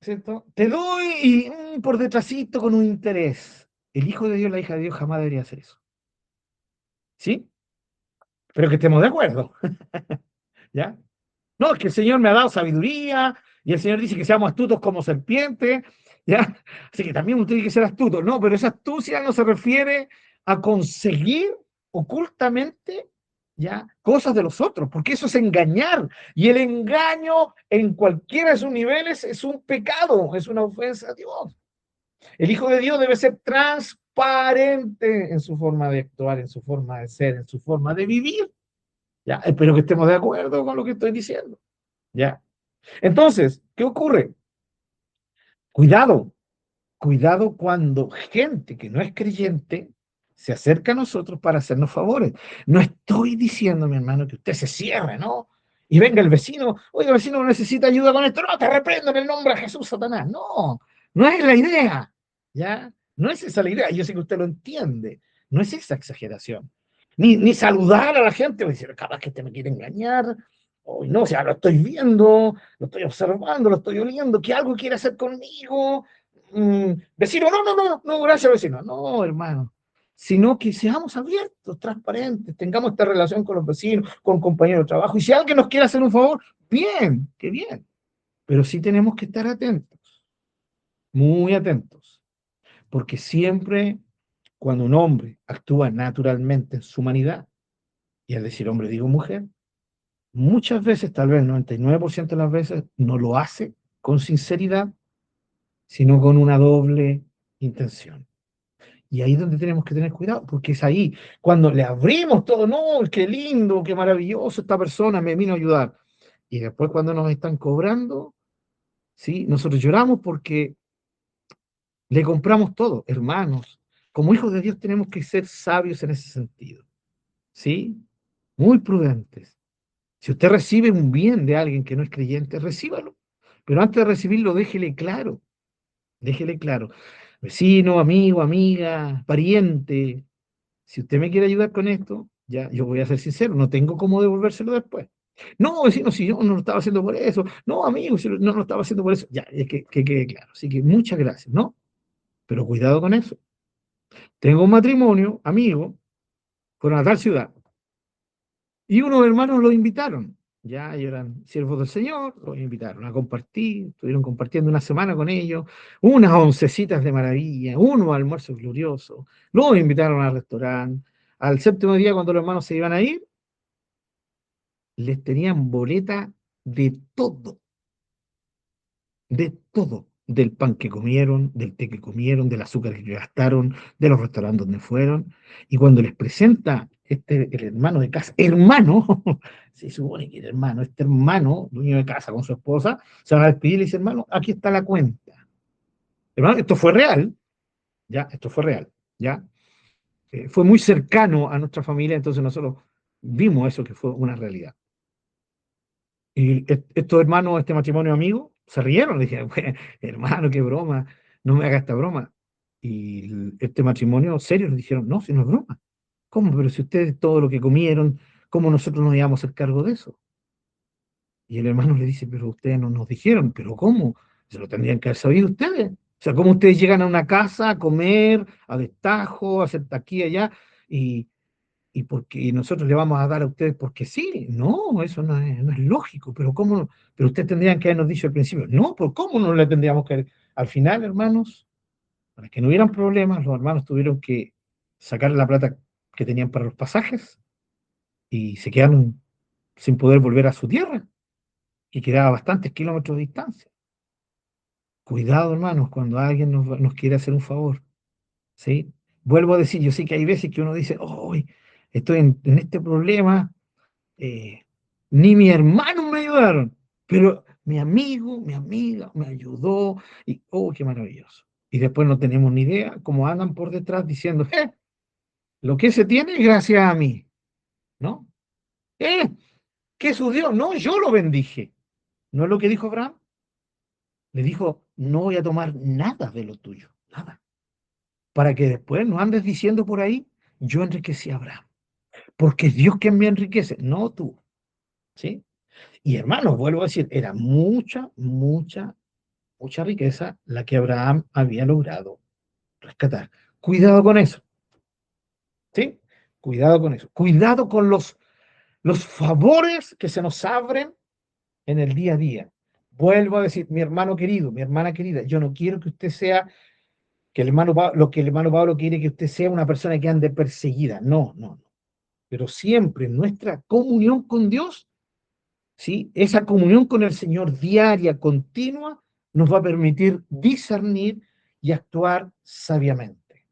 ¿cierto? Te doy y por detrásito con un interés. El hijo de Dios, la hija de Dios jamás debería hacer eso. ¿Sí? Pero que estemos de acuerdo. ¿Ya? No, es que el Señor me ha dado sabiduría y el Señor dice que seamos astutos como serpientes. ¿Ya? Así que también usted tiene que ser astuto. No, pero esa astucia no se refiere a conseguir ocultamente, ¿ya? Cosas de los otros, porque eso es engañar. Y el engaño en cualquiera de sus niveles es un pecado, es una ofensa a Dios. El Hijo de Dios debe ser transparente en su forma de actuar, en su forma de ser, en su forma de vivir. ¿Ya? Espero que estemos de acuerdo con lo que estoy diciendo. ¿Ya? Entonces, ¿qué ocurre? Cuidado, cuidado cuando gente que no es creyente se acerca a nosotros para hacernos favores. No estoy diciendo, mi hermano, que usted se cierre, ¿no? Y venga el vecino, oye, el vecino necesita ayuda con esto, no, te reprendo en el nombre de Jesús, Satanás. No, no es la idea, ¿ya? No es esa la idea, yo sé que usted lo entiende, no es esa exageración. Ni saludar a la gente, o decir, capaz que te me quiere engañar, o no, o sea, lo estoy viendo, lo estoy observando, lo estoy oliendo, que algo quiere hacer conmigo, vecino, no, gracias vecino. No, hermano, sino que seamos abiertos, transparentes, tengamos esta relación con los vecinos, con compañeros de trabajo. Y si alguien nos quiere hacer un favor, bien, qué bien. Pero sí tenemos que estar atentos, muy atentos, porque siempre cuando un hombre actúa naturalmente en su humanidad, y al decir hombre digo mujer, muchas veces, tal vez el 99% de las veces, no lo hace con sinceridad, sino con una doble intención. Y ahí es donde tenemos que tener cuidado, porque es ahí, cuando le abrimos todo, no, qué lindo, qué maravilloso, esta persona me vino a ayudar. Y después cuando nos están cobrando, ¿sí? Nosotros lloramos porque le compramos todo, hermanos. Como hijos de Dios tenemos que ser sabios en ese sentido, ¿sí? Muy prudentes. Si usted recibe un bien de alguien que no es creyente, recíbalo. Pero antes de recibirlo, déjele claro. Vecino, amigo, amiga, pariente, si usted me quiere ayudar con esto, ya, yo voy a ser sincero, no tengo cómo devolvérselo después. No, vecino, si yo no lo estaba haciendo por eso. No, amigo, si no lo estaba haciendo por eso. Ya, es que quede claro. Así que muchas gracias, ¿no? Pero cuidado con eso. Tengo un matrimonio, amigo, con una tal ciudad. Y unos hermanos los invitaron. Ya, ellos eran siervos del Señor, los invitaron a compartir, estuvieron compartiendo una semana con ellos, unas oncecitas de maravilla, unos almuerzos gloriosos, los invitaron al restaurante. Al séptimo día, cuando los hermanos se iban a ir, les tenían boleta de todo, del pan que comieron, del té que comieron, del azúcar que gastaron, de los restaurantes donde fueron. Y cuando les presenta el hermano de casa, hermano, se supone que era hermano, este hermano, dueño de casa con su esposa, se van a despedir y le dice, hermano, aquí está la cuenta. Hermano, esto fue real, ya, esto fue real, ya. Fue muy cercano a nuestra familia, entonces nosotros vimos eso que fue una realidad. Y estos hermanos, este matrimonio amigo, se rieron, le dije, "Bueno, hermano, qué broma, no me haga esta broma". Y este matrimonio serio le dijeron, no, si no es broma. ¿Cómo? Pero si ustedes todo lo que comieron, ¿cómo nosotros nos íbamos a hacer cargo de eso? Y el hermano le dice, pero ustedes no nos dijeron, ¿pero cómo? Se lo tendrían que haber sabido ustedes. O sea, ¿cómo ustedes llegan a una casa a comer, a destajo, a hacer aquí y allá, y porque nosotros le vamos a dar a ustedes porque sí? No, eso no es lógico, pero ¿cómo? Pero ustedes tendrían que habernos dicho al principio, no, ¿por cómo no le tendríamos que haber? Al final, hermanos, para que no hubieran problemas, los hermanos tuvieron que sacar la plata que tenían para los pasajes y se quedaron sin poder volver a su tierra, que quedaba bastantes kilómetros de distancia. Cuidado, hermanos, cuando alguien nos quiere hacer un favor, ¿sí? Vuelvo a decir, yo sé que hay veces que uno dice, hoy estoy en este problema, eh, ni mi hermano me ayudaron, pero mi amigo, mi amiga me ayudó y, oh, qué maravilloso. Y después no tenemos ni idea cómo andan por detrás diciendo, lo que se tiene es gracias a mí, ¿no? Eh, ¿Qué es su Dios? No, yo lo bendije. ¿No es lo que dijo Abraham? Le dijo, no voy a tomar nada de lo tuyo, nada. Para que después no andes diciendo por ahí, yo enriquecí a Abraham. Porque es Dios quien me enriquece, no tú, ¿sí? Y hermanos, vuelvo a decir, era mucha riqueza la que Abraham había logrado rescatar. Cuidado con eso, ¿sí? Cuidado con eso. Cuidado con los favores que se nos abren en el día a día. Vuelvo a decir, mi hermano querido, mi hermana querida, yo no quiero que usted sea, que el hermano Pablo, lo que el hermano Pablo quiere que usted sea una persona que ande perseguida. No, no, no. Pero siempre en nuestra comunión con Dios, ¿sí? Esa comunión con el Señor diaria, continua, nos va a permitir discernir y actuar sabiamente,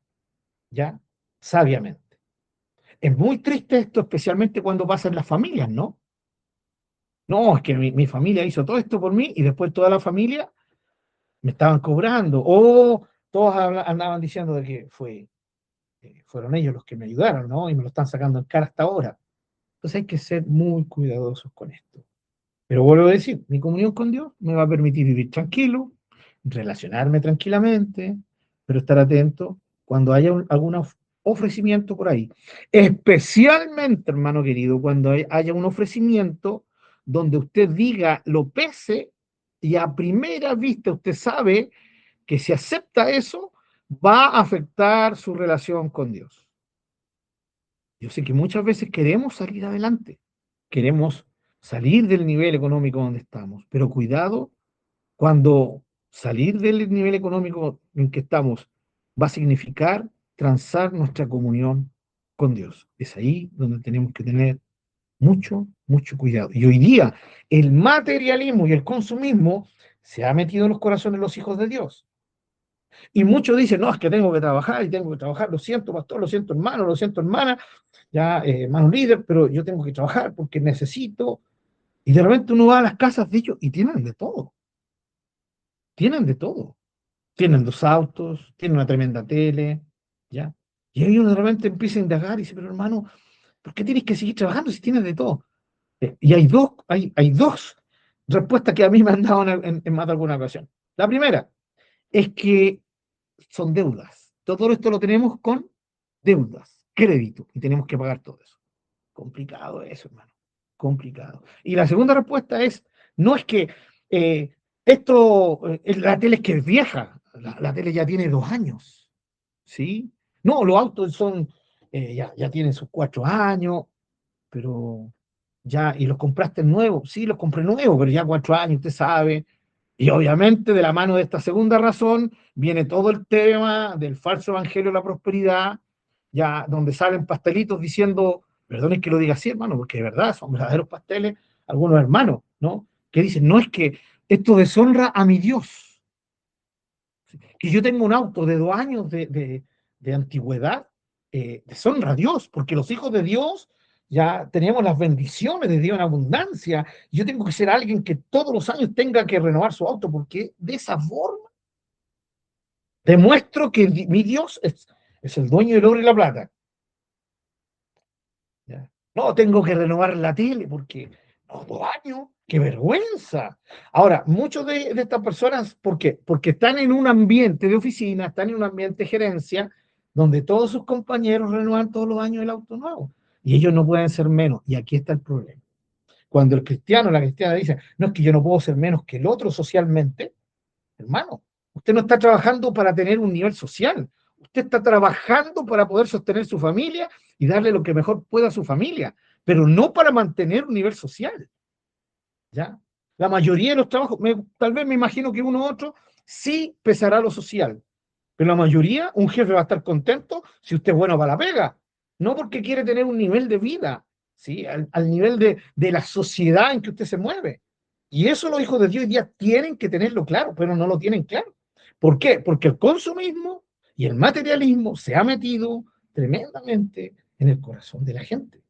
¿ya? Sabiamente. Es muy triste esto, especialmente cuando pasa en las familias, ¿no? No, es que mi familia hizo todo esto por mí y después toda la familia me estaban cobrando. O todos andaban diciendo de que fueron ellos los que me ayudaron, ¿no? Y me lo están sacando en cara hasta ahora. Entonces hay que ser muy cuidadosos con esto. Pero vuelvo a decir, mi comunión con Dios me va a permitir vivir tranquilo, relacionarme tranquilamente, pero estar atento cuando haya algún ofrecimiento por ahí. Especialmente, hermano querido, cuando haya un ofrecimiento donde usted diga, lo pese, y a primera vista usted sabe que si acepta eso, va a afectar su relación con Dios. Yo sé que muchas veces queremos salir adelante, queremos salir del nivel económico donde estamos, pero cuidado cuando salir del nivel económico en que estamos va a significar transar nuestra comunión con Dios. Es ahí donde tenemos que tener mucho cuidado. Y hoy día el materialismo y el consumismo se ha metido en los corazones de los hijos de Dios. Y muchos dicen, no, es que tengo que trabajar y tengo que trabajar, lo siento, pastor, lo siento, hermano, lo siento, hermana, ya, hermano líder, pero yo tengo que trabajar porque necesito. Y de repente uno va a las casas de ellos y tienen de todo. Tienen dos autos, tienen una tremenda tele, ¿ya? Y ahí uno de repente empieza a indagar y dice, pero hermano, ¿por qué tienes que seguir trabajando si tienes de todo? Y hay dos respuestas que a mí me han dado en más de alguna ocasión. La primera es que son deudas. Todo esto lo tenemos con deudas, crédito, y tenemos que pagar todo eso. Complicado eso, hermano. Complicado. Y la segunda respuesta es, no es que la tele es que es vieja, la tele ya tiene 2 años, ¿sí? No, los autos ya tienen sus 4 años, pero ya, y los compraste nuevos, sí, los compré nuevos, pero ya 4 años, usted sabe. Y obviamente de la mano de esta segunda razón viene todo el tema del falso evangelio de la prosperidad, ya donde salen pastelitos diciendo Perdonen que lo diga así, hermano, porque de verdad son verdaderos pasteles algunos hermanos, ¿no? Que dicen, no es que esto deshonra a mi Dios. Que yo tengo un auto de 2 años de antigüedad, deshonra a Dios, porque los hijos de Dios ya tenemos las bendiciones de Dios en abundancia. Yo tengo que ser alguien que todos los años tenga que renovar su auto, porque de esa forma demuestro que mi Dios es el dueño del oro y la plata. ¿Ya? No, tengo que renovar la tele porque no, 2 años, qué vergüenza. Ahora, muchos de estas personas, ¿por qué? Porque están en un ambiente de oficina, están en un ambiente de gerencia, donde todos sus compañeros renuevan todos los años el auto nuevo. Y ellos no pueden ser menos. Y aquí está el problema. Cuando el cristiano, la cristiana dice, no es que yo no puedo ser menos que el otro socialmente, hermano, usted no está trabajando para tener un nivel social. Usted está trabajando para poder sostener su familia y darle lo que mejor pueda a su familia, pero no para mantener un nivel social. ¿Ya? La mayoría de los trabajos, tal vez me imagino que uno u otro sí pesará lo social, pero la mayoría, un jefe va a estar contento si usted es bueno para la pega, no porque quiere tener un nivel de vida, ¿sí? Al nivel de la sociedad en que usted se mueve. Y eso los hijos de Dios hoy día tienen que tenerlo claro, pero no lo tienen claro. ¿Por qué? Porque el consumismo y el materialismo se ha metido tremendamente en el corazón de la gente.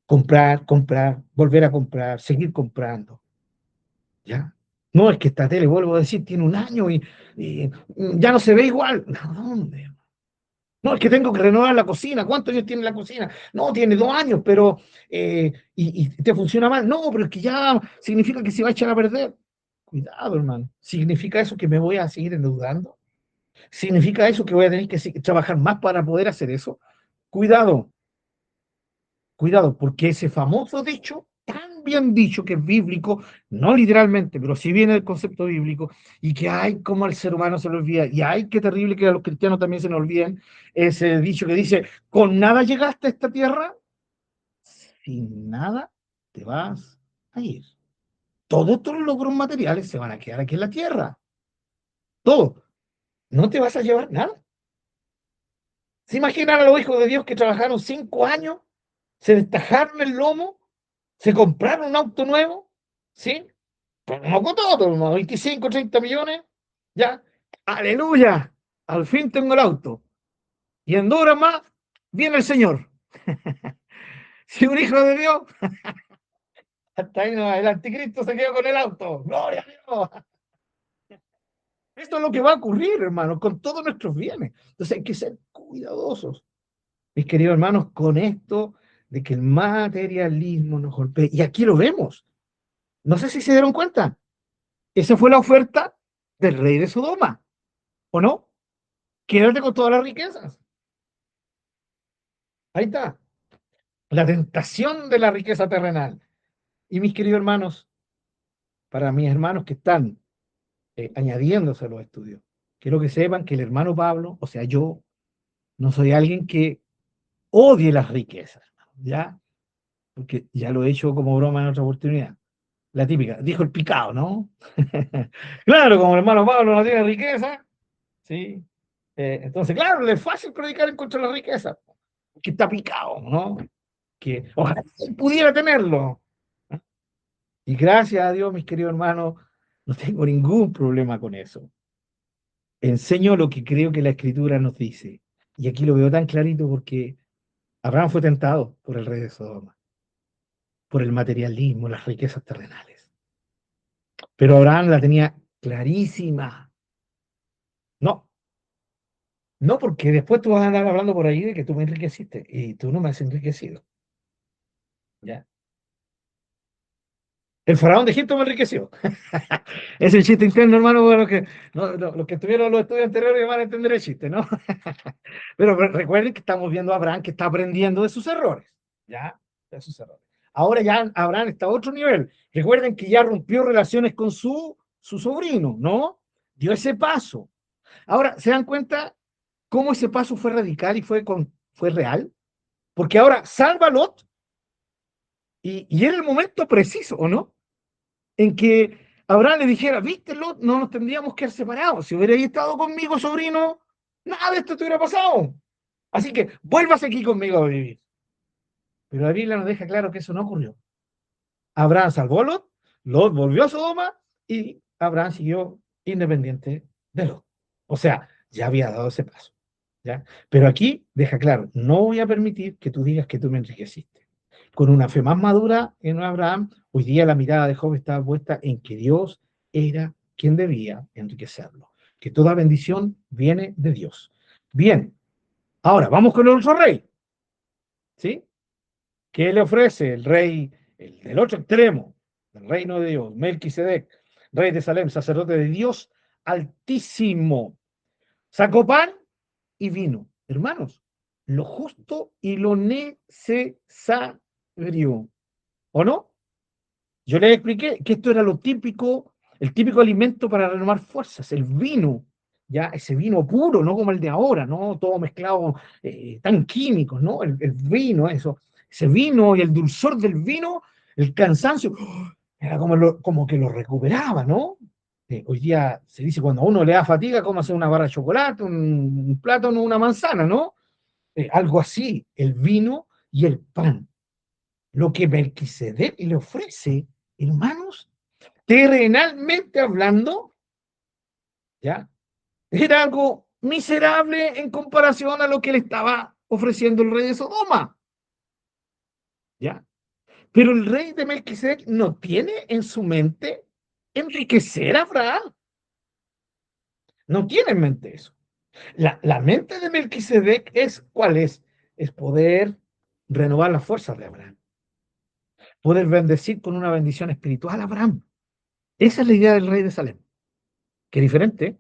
Comprar, comprar, volver a comprar, seguir comprando. ¿Ya? No, es que esta tele, vuelvo a decir, tiene 1 año y ya no se ve igual. ¿Dónde? No, es que tengo que renovar la cocina. ¿Cuántos años tiene la cocina? No, tiene 2 años, pero y te funciona mal. No, pero es que ya significa que se va a echar a perder. Cuidado, hermano. ¿Significa eso que me voy a seguir endeudando? ¿Significa eso que voy a tener que trabajar más para poder hacer eso? Cuidado, cuidado, porque ese famoso dicho, tan bien dicho que es bíblico, no literalmente, pero sí viene del concepto bíblico, y que hay como al ser humano se le olvida, y hay qué terrible que a los cristianos también se nos olviden, ese dicho que dice, con nada llegaste a esta tierra, sin nada te vas a ir. Todos tus logros materiales se van a quedar aquí en la tierra, todo. No te vas a llevar nada. ¿Se imaginan a los hijos de Dios que trabajaron 5 años, se destajaron el lomo, se compraron un auto nuevo? ¿Sí? Pero no con todo, hermano, 25, 30 millones, ya, aleluya, al fin tengo el auto. Y en 2 horas más viene el Señor. Si un hijo de Dios, hasta ahí no, el anticristo se quedó con el auto. Gloria a Dios. Esto es lo que va a ocurrir, hermano, con todos nuestros bienes. Entonces hay que ser cuidadosos, mis queridos hermanos, con esto de que el materialismo nos golpea. Y aquí lo vemos. No sé si se dieron cuenta. Esa fue la oferta del rey de Sodoma, ¿o no? Quédate con todas las riquezas. Ahí está. La tentación de la riqueza terrenal. Y mis queridos hermanos, para mis hermanos que están añadiéndose a los estudios, quiero que sepan que el hermano Pablo, o sea, yo, no soy alguien que odie las riquezas, ¿ya? Porque ya lo he hecho como broma en otra oportunidad. La típica, dijo el picado, ¿no? Claro, como el hermano Pablo no tiene riqueza, ¿sí? Entonces, claro, le es fácil predicar en contra de la riqueza, que está picado, ¿no? Que ojalá él pudiera tenerlo. Y gracias a Dios, mis queridos hermanos, no tengo ningún problema con eso. Enseño lo que creo que la Escritura nos dice. Y aquí lo veo tan clarito porque Abraham fue tentado por el rey de Sodoma, por el materialismo, las riquezas terrenales. Pero Abraham la tenía clarísima. No, no, porque después tú vas a andar hablando por ahí de que tú me enriqueciste y tú no me has enriquecido. ¿Ya? El faraón de Egipto me enriqueció. Es el chiste interno, hermano, para los que, los que estuvieron los estudios anteriores van a entender el chiste, ¿no? Pero recuerden que estamos viendo a Abraham que está aprendiendo de sus errores, ¿ya? De sus errores. Ahora ya Abraham está a otro nivel. Recuerden que ya rompió relaciones con su sobrino, ¿no? Dio ese paso. Ahora, ¿se dan cuenta cómo ese paso fue radical y fue real? Porque ahora salva a Lot y era el momento preciso, ¿o no? En que Abraham le dijera, viste, Lot, no nos tendríamos que haber separado. Si hubierais estado conmigo, sobrino, nada de esto te hubiera pasado. Así que vuélvase aquí conmigo a vivir. Pero la Biblia nos deja claro que eso no ocurrió. Abraham salvó a Lot, Lot volvió a Sodoma y Abraham siguió independiente de Lot. O sea, ya había dado ese paso. ¿Ya? Pero aquí deja claro, no voy a permitir que tú digas que tú me enriqueciste. Con una fe más madura en Abraham, hoy día la mirada de Job estaba puesta en que Dios era quien debía enriquecerlo. Que toda bendición viene de Dios. Bien, ahora vamos con el otro rey. ¿Sí? ¿Qué le ofrece el rey, el del otro extremo, el reino de Dios, Melquisedec, rey de Salem, sacerdote de Dios Altísimo? Sacó pan y vino. Hermanos, lo justo y lo necesario. ¿O no? Yo les expliqué que esto era lo típico, el típico alimento para renovar fuerzas, el vino, ya ese vino puro, no como el de ahora, no todo mezclado, tan químicos, ¿no? El vino, eso, ese vino y el dulzor del vino, el cansancio, ¡oh! Era como que lo recuperaba, ¿no? Hoy día se dice cuando a uno le da fatiga, cómo hacer una barra de chocolate, un plátano, una manzana, ¿no? Algo así, el vino y el pan. Lo que Melquisedec le ofrece, hermanos, terrenalmente hablando, ¿ya? Era algo miserable en comparación a lo que le estaba ofreciendo el rey de Sodoma, ¿ya? Pero el rey de Melquisedec no tiene en su mente enriquecer a Abraham, no tiene en mente eso. La mente de Melquisedec es, ¿cuál es? Es poder renovar las fuerzas de Abraham, poder bendecir con una bendición espiritual a Abraham. Esa es la idea del rey de Salem. Qué diferente,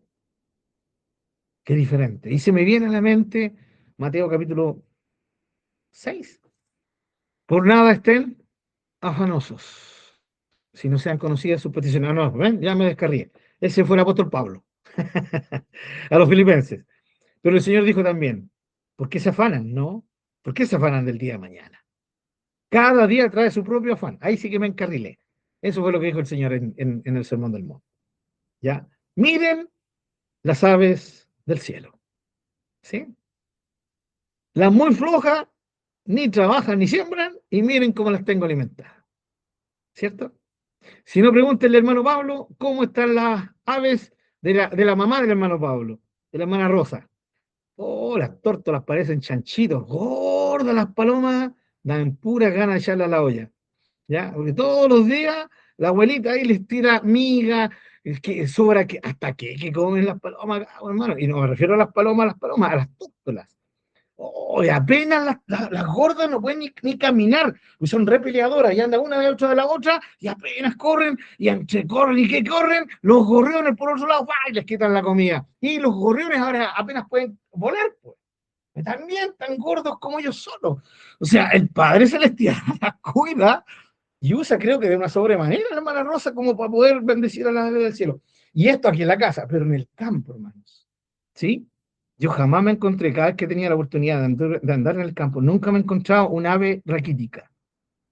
qué diferente. Y se me viene a la mente Mateo capítulo 6. Por nada estén afanosos, si no sean conocidas sus peticiones. No, no, ¿ven? Ya me descarrié. Ese fue el apóstol Pablo a los filipenses. Pero el Señor dijo también, ¿por qué se afanan? No, ¿por qué se afanan del día de mañana? Cada día trae su propio afán. Ahí sí que me encarrilé. Eso fue lo que dijo el Señor en el Sermón del Monte. ¿Ya? Miren las aves del cielo. ¿Sí? Las muy flojas ni trabajan ni siembran y miren cómo las tengo alimentadas. ¿Cierto? Si no, pregúntenle al hermano Pablo cómo están las aves de la mamá del hermano Pablo, de la hermana Rosa. Oh, las tórtolas parecen chanchitos, gordas las palomas, dan puras ganas de echarle a la olla. ¿Ya? Porque todos los días la abuelita ahí les tira miga, es que sobra que, hasta que comen las palomas, hermano. Y no me refiero a las palomas, a las tórtolas. Oh, y apenas las gordas no pueden ni caminar, pues son re peleadoras, y andan una de otra de la otra, y apenas corren, y entre corren y que corren, los gorriones por otro lado, ¡bah! Y les quitan la comida. Y los gorriones ahora apenas pueden volar, pues. También tan gordos como ellos solos. O sea, el Padre Celestial las cuida y usa, creo que de una sobremanera, la hermana Rosa, como para poder bendecir a las aves del cielo. Y esto aquí en la casa, pero en el campo, hermanos. ¿Sí? Yo jamás me encontré, cada vez que tenía la oportunidad de andar en el campo, nunca me he encontrado un ave raquítica.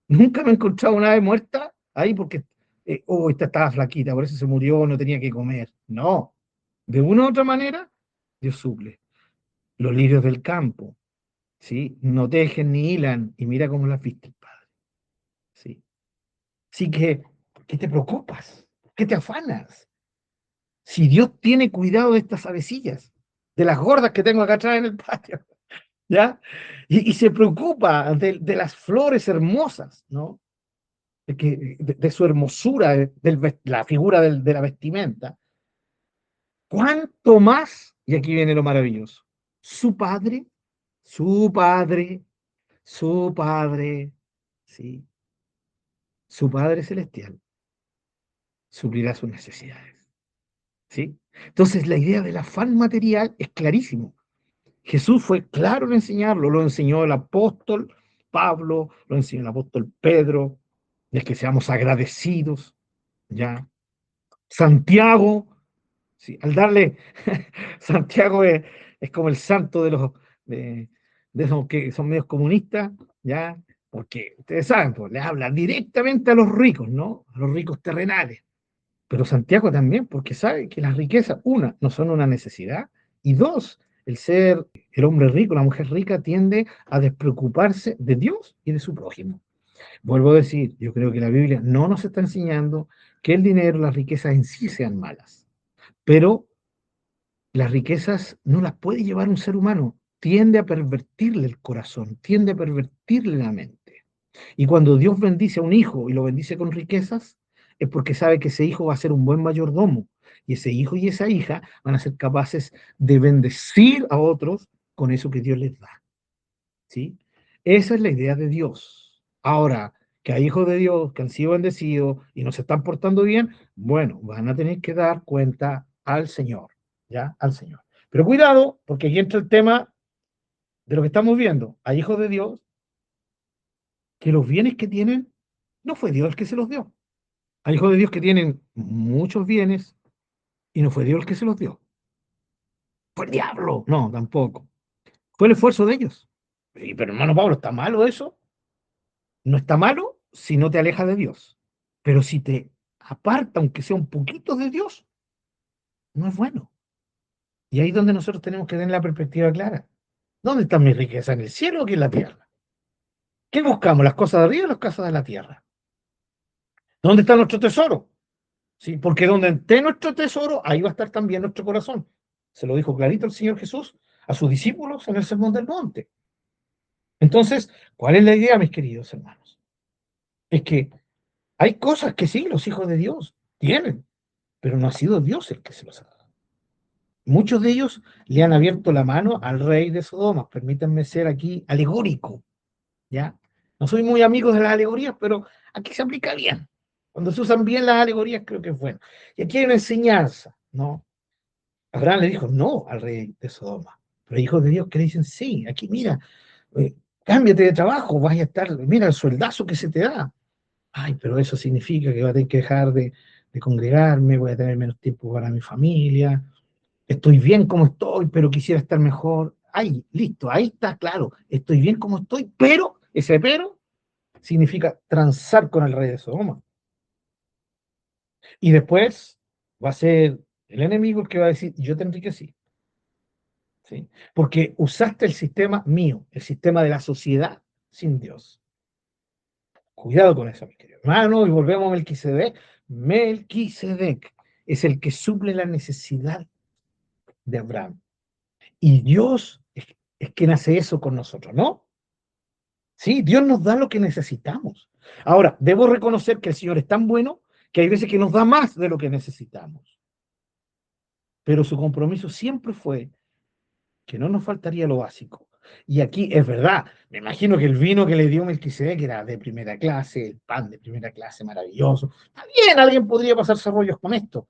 Nunca me he encontrado un ave muerta ahí porque, esta estaba flaquita, por eso se murió, no tenía que comer. No. De una u otra manera, Dios suple. Los lirios del campo, ¿sí? No tejen ni hilan, y mira cómo las viste el Padre. ¿Sí? Así que, ¿por qué te preocupas? ¿Por qué te afanas? Si Dios tiene cuidado de estas avecillas, de las gordas que tengo acá atrás en el patio. ¿Ya? Y se preocupa de las flores hermosas, ¿no? De su hermosura, la figura de la vestimenta. ¿Cuánto más? Y aquí viene lo maravilloso. Su padre, su padre, su padre, ¿sí? Su Padre Celestial suplirá sus necesidades, ¿sí? Entonces, la idea del afán material es clarísimo. Jesús fue claro en enseñarlo, lo enseñó el apóstol Pablo, lo enseñó el apóstol Pedro, de que seamos agradecidos, ¿ya? Santiago, ¿sí? Al darle, Santiago es como el santo de, de esos que son medios comunistas, ¿ya? Porque ustedes saben, pues, le habla directamente a los ricos, ¿no? A los ricos terrenales. Pero Santiago también, porque sabe que las riquezas, una, no son una necesidad, y dos, el ser, el hombre rico, la mujer rica tiende a despreocuparse de Dios y de su prójimo. Vuelvo a decir, yo creo que la Biblia no nos está enseñando que el dinero, las riquezas en sí sean malas, pero las riquezas no las puede llevar un ser humano, tiende a pervertirle el corazón, tiende a pervertirle la mente. Y cuando Dios bendice a un hijo y lo bendice con riquezas, es porque sabe que ese hijo va a ser un buen mayordomo. Y ese hijo y esa hija van a ser capaces de bendecir a otros con eso que Dios les da. ¿Sí? Esa es la idea de Dios. Ahora, que hay hijos de Dios que han sido bendecidos y no se están portando bien, bueno, van a tener que dar cuenta al Señor, ¿ya? Al Señor. Pero cuidado, porque aquí entra el tema de lo que estamos viendo. Hay hijos de Dios que los bienes que tienen, no fue Dios el que se los dio. Hay hijos de Dios que tienen muchos bienes y no fue Dios el que se los dio. Fue el diablo. No, tampoco. Fue el esfuerzo de ellos. Sí, pero hermano Pablo, ¿está malo eso? No está malo si no te aleja de Dios. Pero si te aparta, aunque sea un poquito de Dios, no es bueno. Y ahí es donde nosotros tenemos que tener la perspectiva clara. ¿Dónde está mi riqueza? ¿En el cielo o aquí en la tierra? ¿Qué buscamos? ¿Las cosas de arriba o las cosas de la tierra? ¿Dónde está nuestro tesoro? ¿Sí? Porque donde esté nuestro tesoro, ahí va a estar también nuestro corazón. Se lo dijo clarito el Señor Jesús a sus discípulos en el Sermón del Monte. Entonces, ¿cuál es la idea, mis queridos hermanos? Es que hay cosas que sí, los hijos de Dios tienen, pero no ha sido Dios el que se los ha dado. Muchos de ellos le han abierto la mano al rey de Sodoma. Permítanme ser aquí alegórico, ¿ya? No soy muy amigo de las alegorías, pero aquí se aplica bien. Cuando se usan bien las alegorías, creo que es bueno. Y aquí hay una enseñanza, ¿no? Abraham le dijo no al rey de Sodoma, pero hay hijos de Dios que le dicen sí, aquí mira, eh, cámbiate de trabajo, vas a estar, mira el sueldazo que se te da. Ay, pero eso significa que voy a tener que dejar de congregarme, voy a tener menos tiempo para mi familia, estoy bien como estoy, pero quisiera estar mejor. Ay, listo, ahí está claro, estoy bien como estoy, pero ese pero significa transar con el rey de Sodoma. Y después va a ser el enemigo el que va a decir, yo te enriquecí, ¿sí? Porque usaste el sistema mío, el sistema de la sociedad sin Dios. Cuidado con eso, mi querido hermano, y volvemos a Melquisedec. Melquisedec es el que suple la necesidad de Abraham. Y Dios es quien hace eso con nosotros, ¿no? Sí, Dios nos da lo que necesitamos. Ahora, debo reconocer que el Señor es tan bueno que hay veces que nos da más de lo que necesitamos. Pero su compromiso siempre fue que no nos faltaría lo básico. Y aquí es verdad, me imagino que el vino que le dio Melquisedec era de primera clase, el pan de primera clase, maravilloso. Está bien, alguien podría pasarse rollos con esto,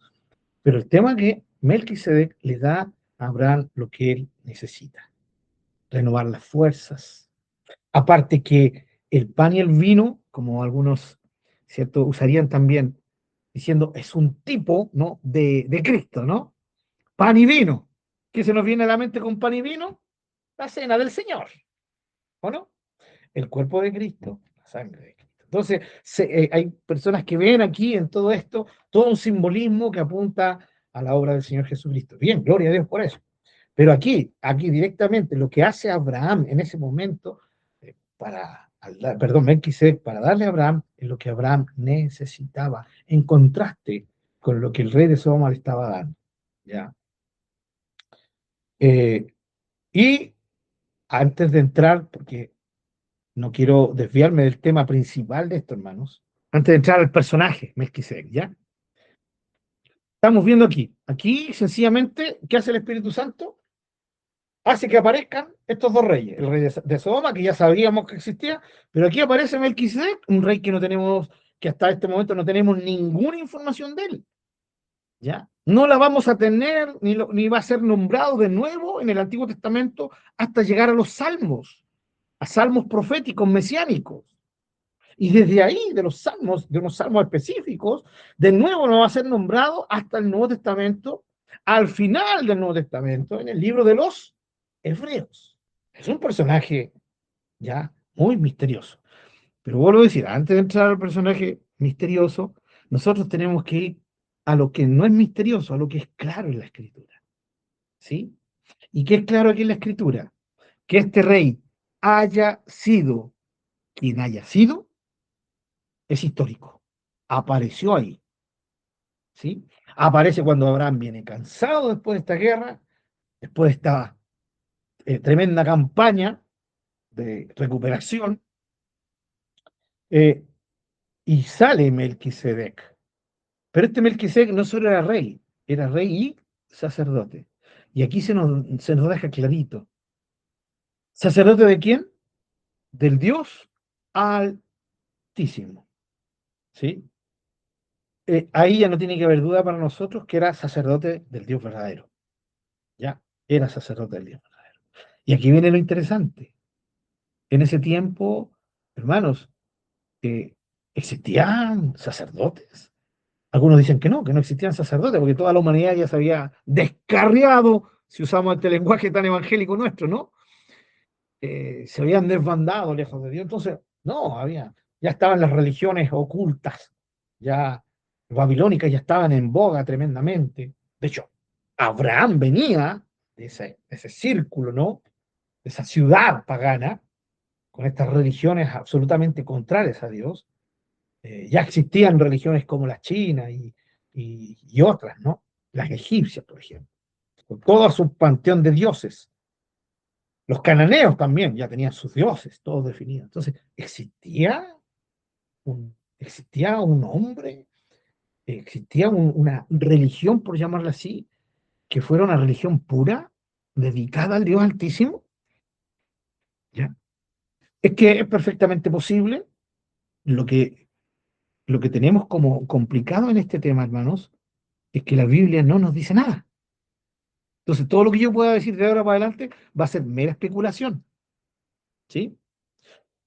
pero el tema es que Melquisedec le da a Abraham lo que él necesita, renovar las fuerzas. Aparte que el pan y el vino, como algunos, ¿cierto?, usarían también, diciendo, es un tipo, ¿no?, de Cristo, ¿no? Pan y vino. ¿Qué se nos viene a la mente con pan y vino? La cena del Señor, ¿o no? El cuerpo de Cristo, la sangre de Cristo. Entonces, hay personas que ven aquí en todo esto todo un simbolismo que apunta a la obra del Señor Jesucristo. Bien, gloria a Dios por eso. Pero aquí directamente, lo que hace Abraham en ese momento, perdón, Melquisedec, para darle a Abraham, es lo que Abraham necesitaba, en contraste con lo que el rey de Sodoma le estaba dando. ¿Ya? Eh, y antes de entrar, porque no quiero desviarme del tema principal de esto, hermanos. Antes de entrar al personaje, Melquisedec, ¿ya? Estamos viendo aquí sencillamente, ¿qué hace el Espíritu Santo? Hace que aparezcan estos dos reyes, el rey de Sodoma, que ya sabíamos que existía, pero aquí aparece Melquisedec, un rey que no tenemos, que hasta este momento no tenemos ninguna información de él, ¿ya? No la vamos a tener, ni va a ser nombrado de nuevo en el Antiguo Testamento hasta llegar a los salmos, a salmos proféticos mesiánicos. Y desde ahí, de los salmos, de unos salmos específicos, de nuevo no va a ser nombrado hasta el Nuevo Testamento, al final del Nuevo Testamento, en el libro de los Hebreos. Es un personaje ya muy misterioso. Pero vuelvo a decir, antes de entrar al personaje misterioso, nosotros tenemos que ir a lo que no es misterioso, a lo que es claro en la Escritura. ¿Sí? ¿Y qué es claro aquí en la Escritura? Que este rey haya sido quien haya sido, es histórico. Apareció ahí, ¿sí? Aparece cuando Abraham viene cansado después de esta guerra, después de esta tremenda campaña de recuperación, eh, y sale Melquisedec. Pero este Melquisedec no solo era rey y sacerdote. Y aquí se nos deja clarito. ¿Sacerdote de quién? Del Dios Altísimo. ¿Sí? Ahí ya no tiene que haber duda para nosotros que era sacerdote del Dios verdadero. Ya, era sacerdote del Dios verdadero. Y aquí viene lo interesante. En ese tiempo, hermanos, eh, ¿existían sacerdotes? Algunos dicen que no existían sacerdotes, porque toda la humanidad ya se había descarriado, si usamos este lenguaje tan evangélico nuestro, ¿no? Se habían desbandado lejos de Dios. Entonces, no, ya estaban las religiones ocultas, ya babilónicas, ya estaban en boga tremendamente. De hecho, Abraham venía de ese círculo, ¿no? De esa ciudad pagana, con estas religiones absolutamente contrarias a Dios. Ya existían religiones como la china y otras, ¿no? Las egipcias, por ejemplo, con todo su panteón de dioses. Los cananeos también ya tenían sus dioses, todos definidos. Entonces, ¿existía un hombre? ¿Existía una religión, por llamarla así, que fuera una religión pura, dedicada al Dios Altísimo? ¿Ya? Es que es perfectamente posible. Lo que, lo que tenemos como complicado en este tema, hermanos, es que la Biblia no nos dice nada. Entonces, todo lo que yo pueda decir de ahora para adelante va a ser mera especulación, ¿sí?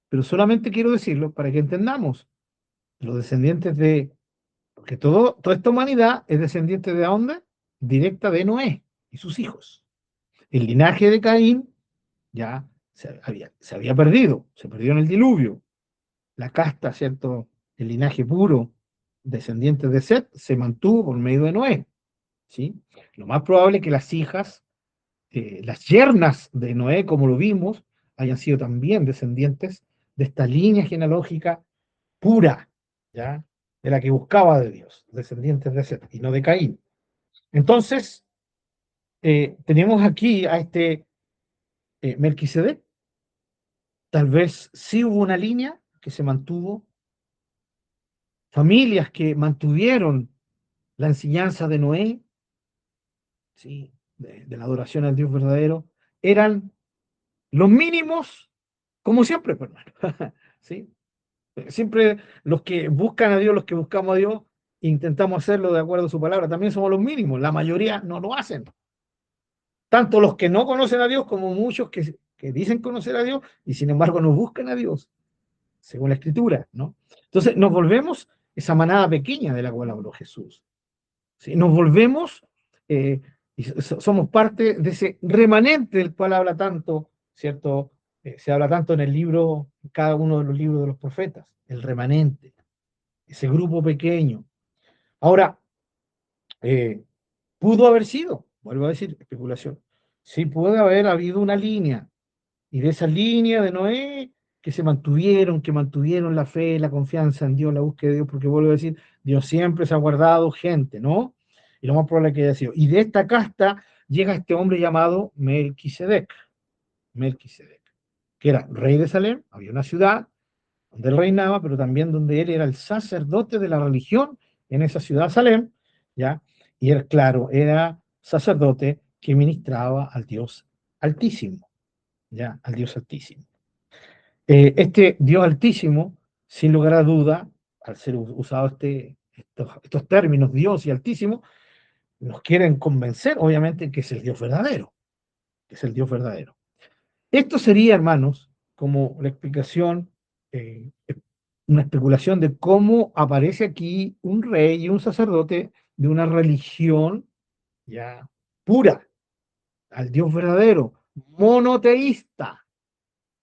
Pero solamente quiero decirlo para que entendamos, los descendientes porque toda esta humanidad es descendiente de dónde? Directa de Noé y sus hijos. El linaje de Caín ya se había perdido, se perdió en el diluvio. La casta, ¿cierto? El linaje puro, descendiente de Set, se mantuvo por medio de Noé, ¿sí? Lo más probable es que las hijas, las yernas de Noé, como lo vimos, hayan sido también descendientes de esta línea genealógica pura, ¿ya? De la que buscaba de Dios, descendientes de Set y no de Caín. Entonces, tenemos aquí a este Melquisedec. Tal vez sí hubo una línea que se mantuvo, familias que mantuvieron la enseñanza de Noé, ¿sí? De la adoración al Dios verdadero, eran los mínimos, como siempre, pues, hermano. ¿Sí? Siempre los que buscan a Dios, los que buscamos a Dios, intentamos hacerlo de acuerdo a su palabra. También somos los mínimos. La mayoría no lo hacen. Tanto los que no conocen a Dios como muchos que dicen conocer a Dios y sin embargo no buscan a Dios, según la Escritura, ¿no? Entonces nos volvemos esa manada pequeña de la cual habló Jesús. ¿Sí? Nos volvemos, y somos parte de ese remanente del cual habla tanto, ¿cierto? Se habla tanto en el libro, cada uno de los libros de los profetas, el remanente, ese grupo pequeño. Ahora, eh, pudo haber sido, vuelvo a decir, especulación. Sí, puede haber habido una línea, y de esa línea de Noé, que mantuvieron la fe, la confianza en Dios, la búsqueda de Dios, porque vuelvo a decir, Dios siempre se ha guardado gente, ¿no? Y lo más probable es que haya sido. Y de esta casta llega este hombre llamado Melquisedec, Melquisedec, que era rey de Salem, había una ciudad donde él reinaba, pero también donde él era el sacerdote de la religión en esa ciudad Salem, ¿ya? Y él, claro, era sacerdote que ministraba al Dios Altísimo, ¿ya? Al Dios Altísimo. Este Dios Altísimo, sin lugar a duda, al ser usado estos términos, Dios y Altísimo, nos quieren convencer, obviamente, que es el Dios verdadero, que es el Dios verdadero. Esto sería, hermanos, como la explicación, una especulación de cómo aparece aquí un rey y un sacerdote de una religión ya pura, al Dios verdadero, monoteísta,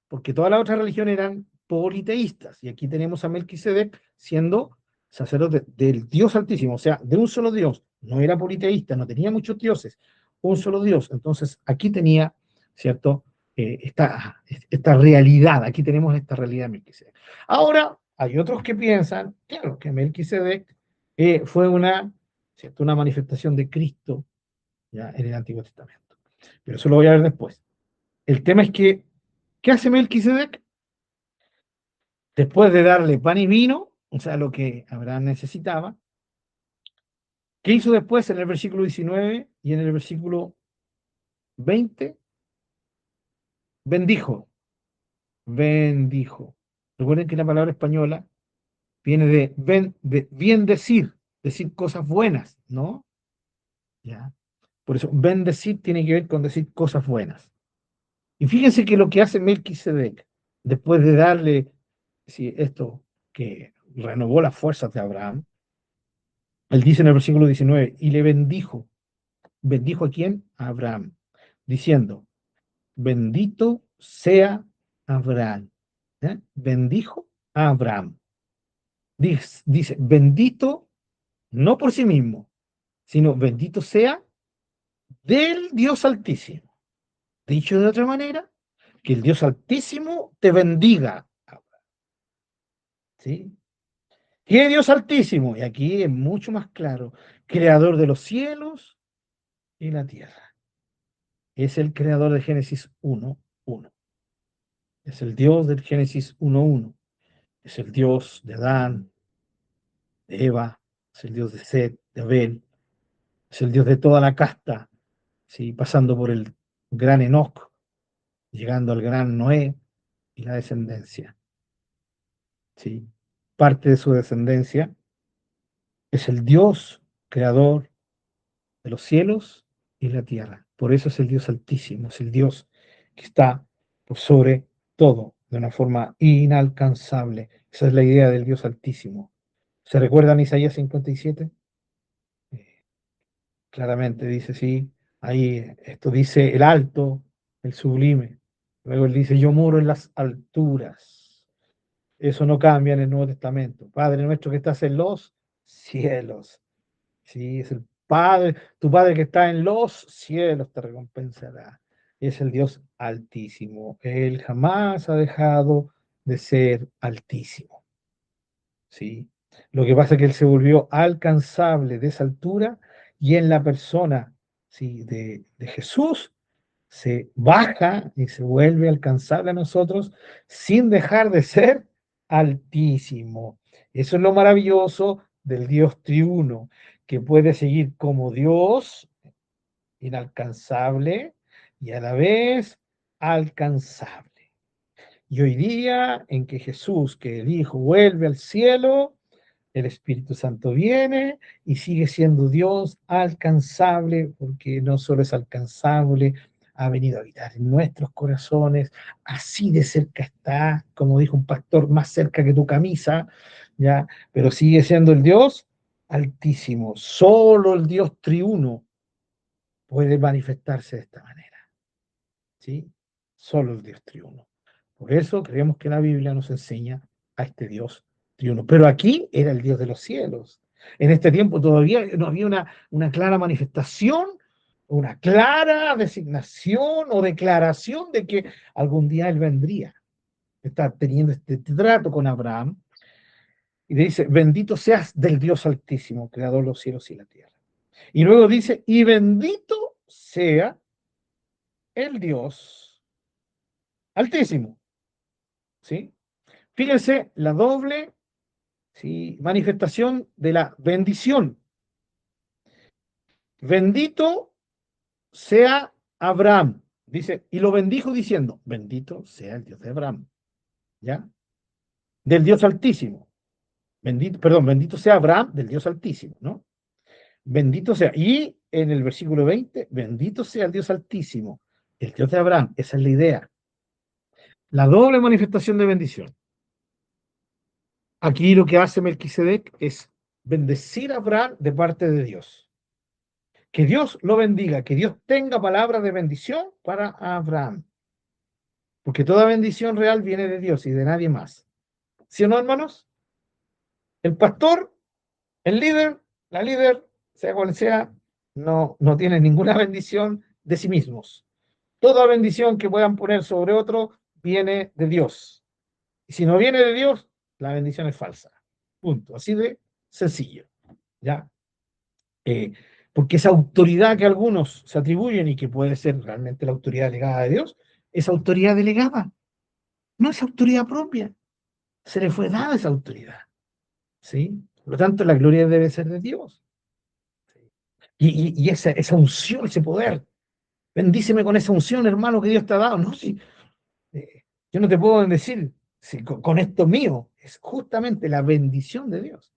porque todas las otras religiones eran politeístas, y aquí tenemos a Melquisedec siendo sacerdote del Dios Altísimo, o sea, de un solo Dios, no era politeísta, no tenía muchos dioses, un solo Dios. Entonces, aquí tenía, ¿cierto? Esta realidad, aquí tenemos esta realidad de Melquisedec. Ahora, hay otros que piensan, claro, que Melquisedec fue ¿cierto? Una manifestación de Cristo ya en el Antiguo Testamento. Pero eso lo voy a ver después. El tema es que, ¿qué hace Melquisedec? Después de darle pan y vino, o sea, lo que Abraham necesitaba, ¿qué hizo después en el versículo 19 y en el versículo 20? Bendijo, bendijo. Recuerden que la palabra española viene de bien decir, decir cosas buenas, ¿no? ¿Ya? Por eso, bendecir tiene que ver con decir cosas buenas. Y fíjense que lo que hace Melquisedec, después de darle esto que renovó las fuerzas de Abraham, él dice en el versículo 19, y le bendijo. ¿Bendijo a quién? A Abraham, diciendo, bendito sea Abraham. ¿Eh? Bendijo a Abraham. Dice, bendito no por sí mismo, sino bendito sea del Dios Altísimo. Dicho de otra manera, que el Dios Altísimo te bendiga. ¿Sí? ¿Qué Dios Altísimo? Y aquí es mucho más claro, creador de los cielos y la tierra. Es el creador de Génesis 1:1. Es el Dios del Génesis 1:1. Es el Dios de Adán, de Eva, es el Dios de Set, de Abel, es el Dios de toda la casta, ¿sí? Pasando por el gran Enoc, llegando al gran Noé y la descendencia. ¿Sí? Parte de su descendencia es el Dios creador de los cielos y la tierra. Por eso es el Dios Altísimo, es el Dios que está por sobre todo, de una forma inalcanzable. Esa es la idea del Dios Altísimo. ¿Se recuerdan Isaías 57? Claramente dice, sí, ahí esto dice el alto, el sublime. Luego él dice, yo moro en las alturas. Eso no cambia en el Nuevo Testamento. Padre nuestro que estás en los cielos. Sí, es el Padre, tu Padre que está en los cielos te recompensará. Es el Dios altísimo. Él jamás ha dejado de ser altísimo. ¿Sí? Lo que pasa es que él se volvió alcanzable de esa altura y en la persona, ¿sí? de Jesús se baja y se vuelve alcanzable a nosotros sin dejar de ser altísimo. Eso es lo maravilloso del Dios triuno, que puede seguir como Dios, inalcanzable, y a la vez alcanzable. Y hoy día, en que Jesús, que el Hijo, vuelve al cielo, el Espíritu Santo viene y sigue siendo Dios alcanzable, porque no solo es alcanzable, ha venido a habitar en nuestros corazones, así de cerca está, como dijo un pastor, más cerca que tu camisa, ¿ya? Pero sigue siendo el Dios altísimo. Solo el Dios triuno puede manifestarse de esta manera, ¿sí? Solo el Dios triuno. Por eso creemos que la Biblia nos enseña a este Dios triuno. Pero aquí era el Dios de los cielos. En este tiempo todavía no había una clara manifestación, una clara designación o declaración de que algún día Él vendría. Está teniendo este trato con Abraham y le dice, bendito seas del Dios Altísimo, creador de los cielos y la tierra. Y luego dice, y bendito sea el Dios Altísimo. ¿Sí? Fíjense la doble, ¿sí? Manifestación de la bendición. Bendito sea Abraham. Dice, y lo bendijo diciendo, bendito sea el Dios de Abraham. ¿Ya? Del Dios Altísimo. Bendito, perdón, bendito sea Abraham del Dios Altísimo, ¿no? Bendito sea. Y en el versículo 20, bendito sea el Dios Altísimo, el Dios de Abraham. Esa es la idea. La doble manifestación de bendición. Aquí lo que hace Melquisedec es bendecir a Abraham de parte de Dios. Que Dios lo bendiga, que Dios tenga palabras de bendición para Abraham. Porque toda bendición real viene de Dios y de nadie más. ¿Sí o no, hermanos? El pastor, el líder, la líder, sea cual sea, no tienen ninguna bendición de sí mismos. Toda bendición que puedan poner sobre otro viene de Dios. Y si no viene de Dios, la bendición es falsa. Punto. Así de sencillo. ¿Ya? Eh, Porque esa autoridad que algunos se atribuyen y que puede ser realmente la autoridad delegada de Dios, es autoridad delegada, no es autoridad propia. Se le fue dada esa autoridad. ¿Sí? Por lo tanto, la gloria debe ser de Dios. Y esa unción, ese poder, bendíceme con esa unción, hermano, que Dios te ha dado. No, si, yo no te puedo bendecir si, con esto mío, es justamente la bendición de Dios.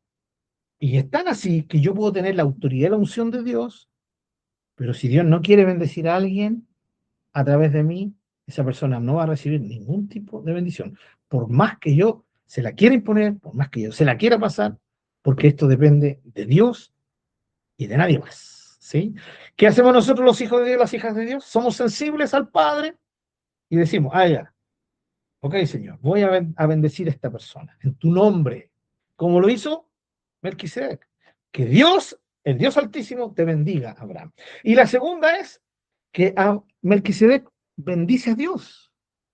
Y es tan así que yo puedo tener la autoridad y la unción de Dios, pero si Dios no quiere bendecir a alguien a través de mí, esa persona no va a recibir ningún tipo de bendición. Por más que yo se la quiera imponer, por más que yo se la quiera pasar, porque esto depende de Dios y de nadie más. ¿Sí? ¿Qué hacemos nosotros los hijos de Dios, las hijas de Dios? Somos sensibles al Padre y decimos, ah, ya, ok, Señor, voy a bendecir a esta persona en tu nombre, como lo hizo Melquisedec. Que Dios, el Dios Altísimo, te bendiga, Abraham. Y la segunda es que a Melquisedec bendice a Dios.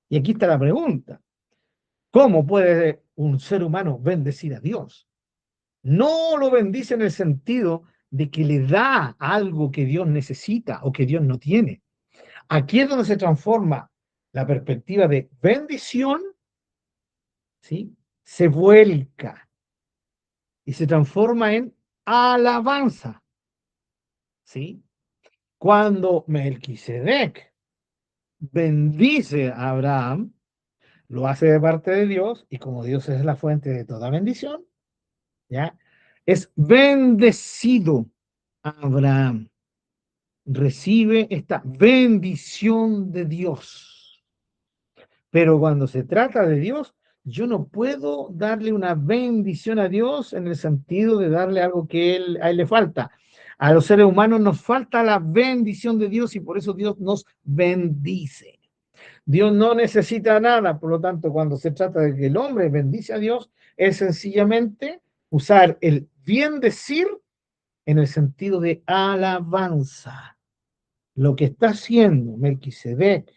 Y aquí está la pregunta. ¿Cómo puede un ser humano bendecir a Dios? No lo bendice en el sentido de que le da algo que Dios necesita o que Dios no tiene. Aquí es donde se transforma la perspectiva de bendición, ¿sí? Se vuelca y se transforma en alabanza, ¿sí? Cuando Melquisedec bendice a Abraham, lo hace de parte de Dios y como Dios es la fuente de toda bendición, ¿ya? Es bendecido Abraham. Recibe esta bendición de Dios. Pero cuando se trata de Dios, yo no puedo darle una bendición a Dios en el sentido de darle algo que a él le falta. A los seres humanos nos falta la bendición de Dios y por eso Dios nos bendice. Dios no necesita nada, por lo tanto, cuando se trata de que el hombre bendice a Dios, es sencillamente usar el bien decir en el sentido de alabanza. Lo que está haciendo Melquisedec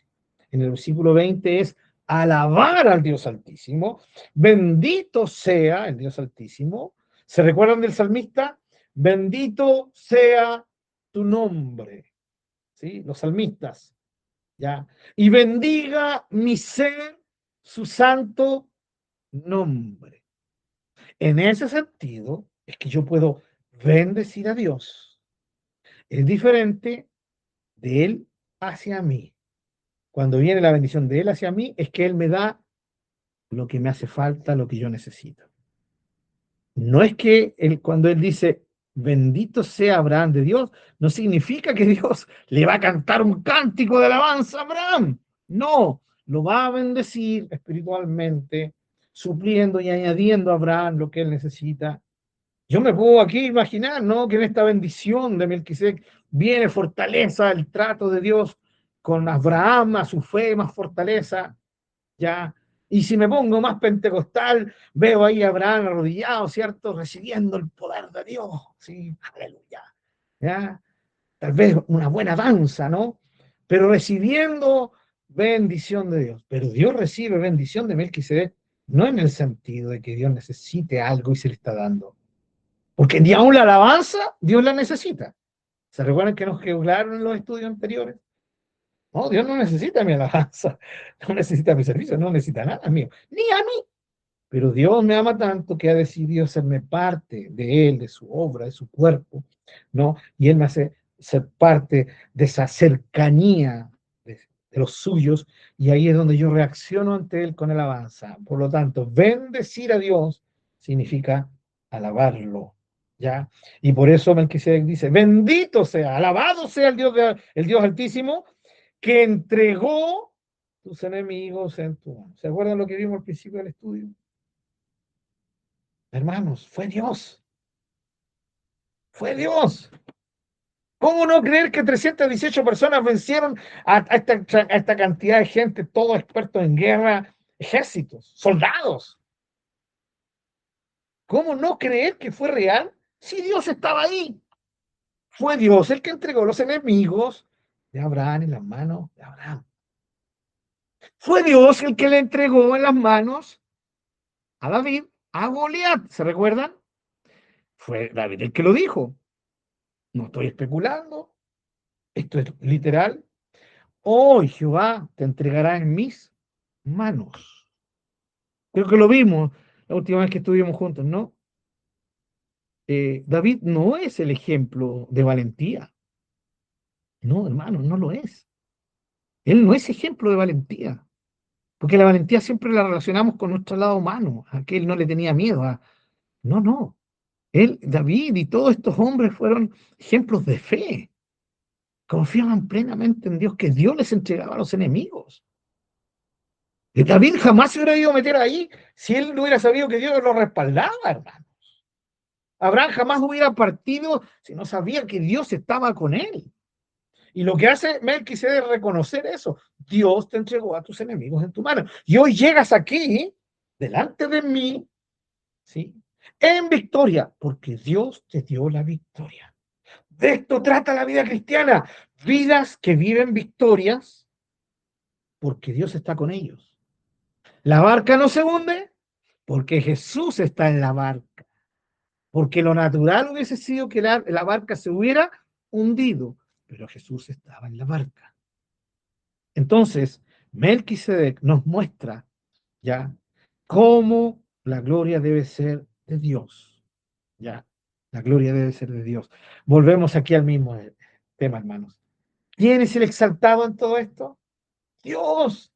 en el versículo 20 es alabar al Dios Altísimo. Bendito sea el Dios Altísimo. ¿Se recuerdan del salmista? Bendito sea tu nombre. ¿Sí? Los salmistas. ¿Ya? Y bendiga mi ser su santo nombre. En ese sentido, es que yo puedo bendecir a Dios. Es diferente de Él hacia mí. Cuando viene la bendición de Él hacia mí, es que Él me da lo que me hace falta, lo que yo necesito. No es que cuando Él dice, bendito sea Abraham de Dios, no significa que Dios le va a cantar un cántico de alabanza a Abraham. No, lo va a bendecir espiritualmente, supliendo y añadiendo a Abraham lo que él necesita. Yo me puedo aquí imaginar, ¿no? Que en esta bendición de Melquisedec viene fortaleza, el trato de Dios con Abraham, a su fe, más fortaleza, ¿ya? Y si me pongo más pentecostal, veo ahí a Abraham arrodillado, ¿cierto? Recibiendo el poder de Dios, ¿sí? Aleluya, ¿ya? Tal vez una buena danza, ¿no? Pero recibiendo bendición de Dios. Pero Dios recibe bendición de Melquisedec, no en el sentido de que Dios necesite algo y se le está dando. Porque ni aún la alabanza, Dios la necesita. ¿Se recuerdan que nos quedaron en los estudios anteriores? No, Dios no necesita mi alabanza, no necesita mi servicio, no necesita nada mío, ni a mí. Pero Dios me ama tanto que ha decidido hacerme parte de Él, de su obra, de su cuerpo, ¿no? Y Él me hace ser parte de esa cercanía de los suyos, y ahí es donde yo reacciono ante Él con alabanza. Por lo tanto, bendecir a Dios significa alabarlo, ¿ya? Y por eso Melquisedec dice, bendito sea, alabado sea el Dios Altísimo, que entregó tus enemigos en tu mano. ¿Se acuerdan lo que vimos al principio del estudio? Hermanos, fue Dios. Fue Dios. ¿Cómo no creer que 318 personas vencieron a esta cantidad de gente, todos expertos en guerra, ejércitos, soldados? ¿Cómo no creer que fue real si Dios estaba ahí? Fue Dios el que entregó los enemigos de Abraham en las manos de Abraham. Fue Dios el que le entregó en las manos a David a Goliat. ¿Se recuerdan? Fue David el que lo dijo. No estoy especulando. Esto es literal. Hoy Jehová te entregará en mis manos. Creo que lo vimos la última vez que estuvimos juntos, ¿no? David no es el ejemplo de valentía. No, hermano, no lo es. Él no es ejemplo de valentía. Porque la valentía siempre la relacionamos con nuestro lado humano. A que él no le tenía miedo. No, no. Él, David y todos estos hombres fueron ejemplos de fe. Confiaban plenamente en Dios, que Dios les entregaba a los enemigos. Y David jamás se hubiera ido a meter ahí si él no hubiera sabido que Dios lo respaldaba, hermano. Abraham jamás hubiera partido si no sabía que Dios estaba con él. Y lo que hace Melquisedec es reconocer eso. Dios te entregó a tus enemigos en tu mano. Y hoy llegas aquí, delante de mí, ¿sí? En victoria, porque Dios te dio la victoria. De esto trata la vida cristiana. Vidas que viven victorias porque Dios está con ellos. La barca no se hunde porque Jesús está en la barca. Porque lo natural hubiese sido que la barca se hubiera hundido, pero Jesús estaba en la barca. Entonces, Melquisedec nos muestra ya cómo la gloria debe ser de Dios. Ya, la gloria debe ser de Dios. Volvemos aquí al mismo tema, hermanos. ¿Quién es el exaltado en todo esto? Dios.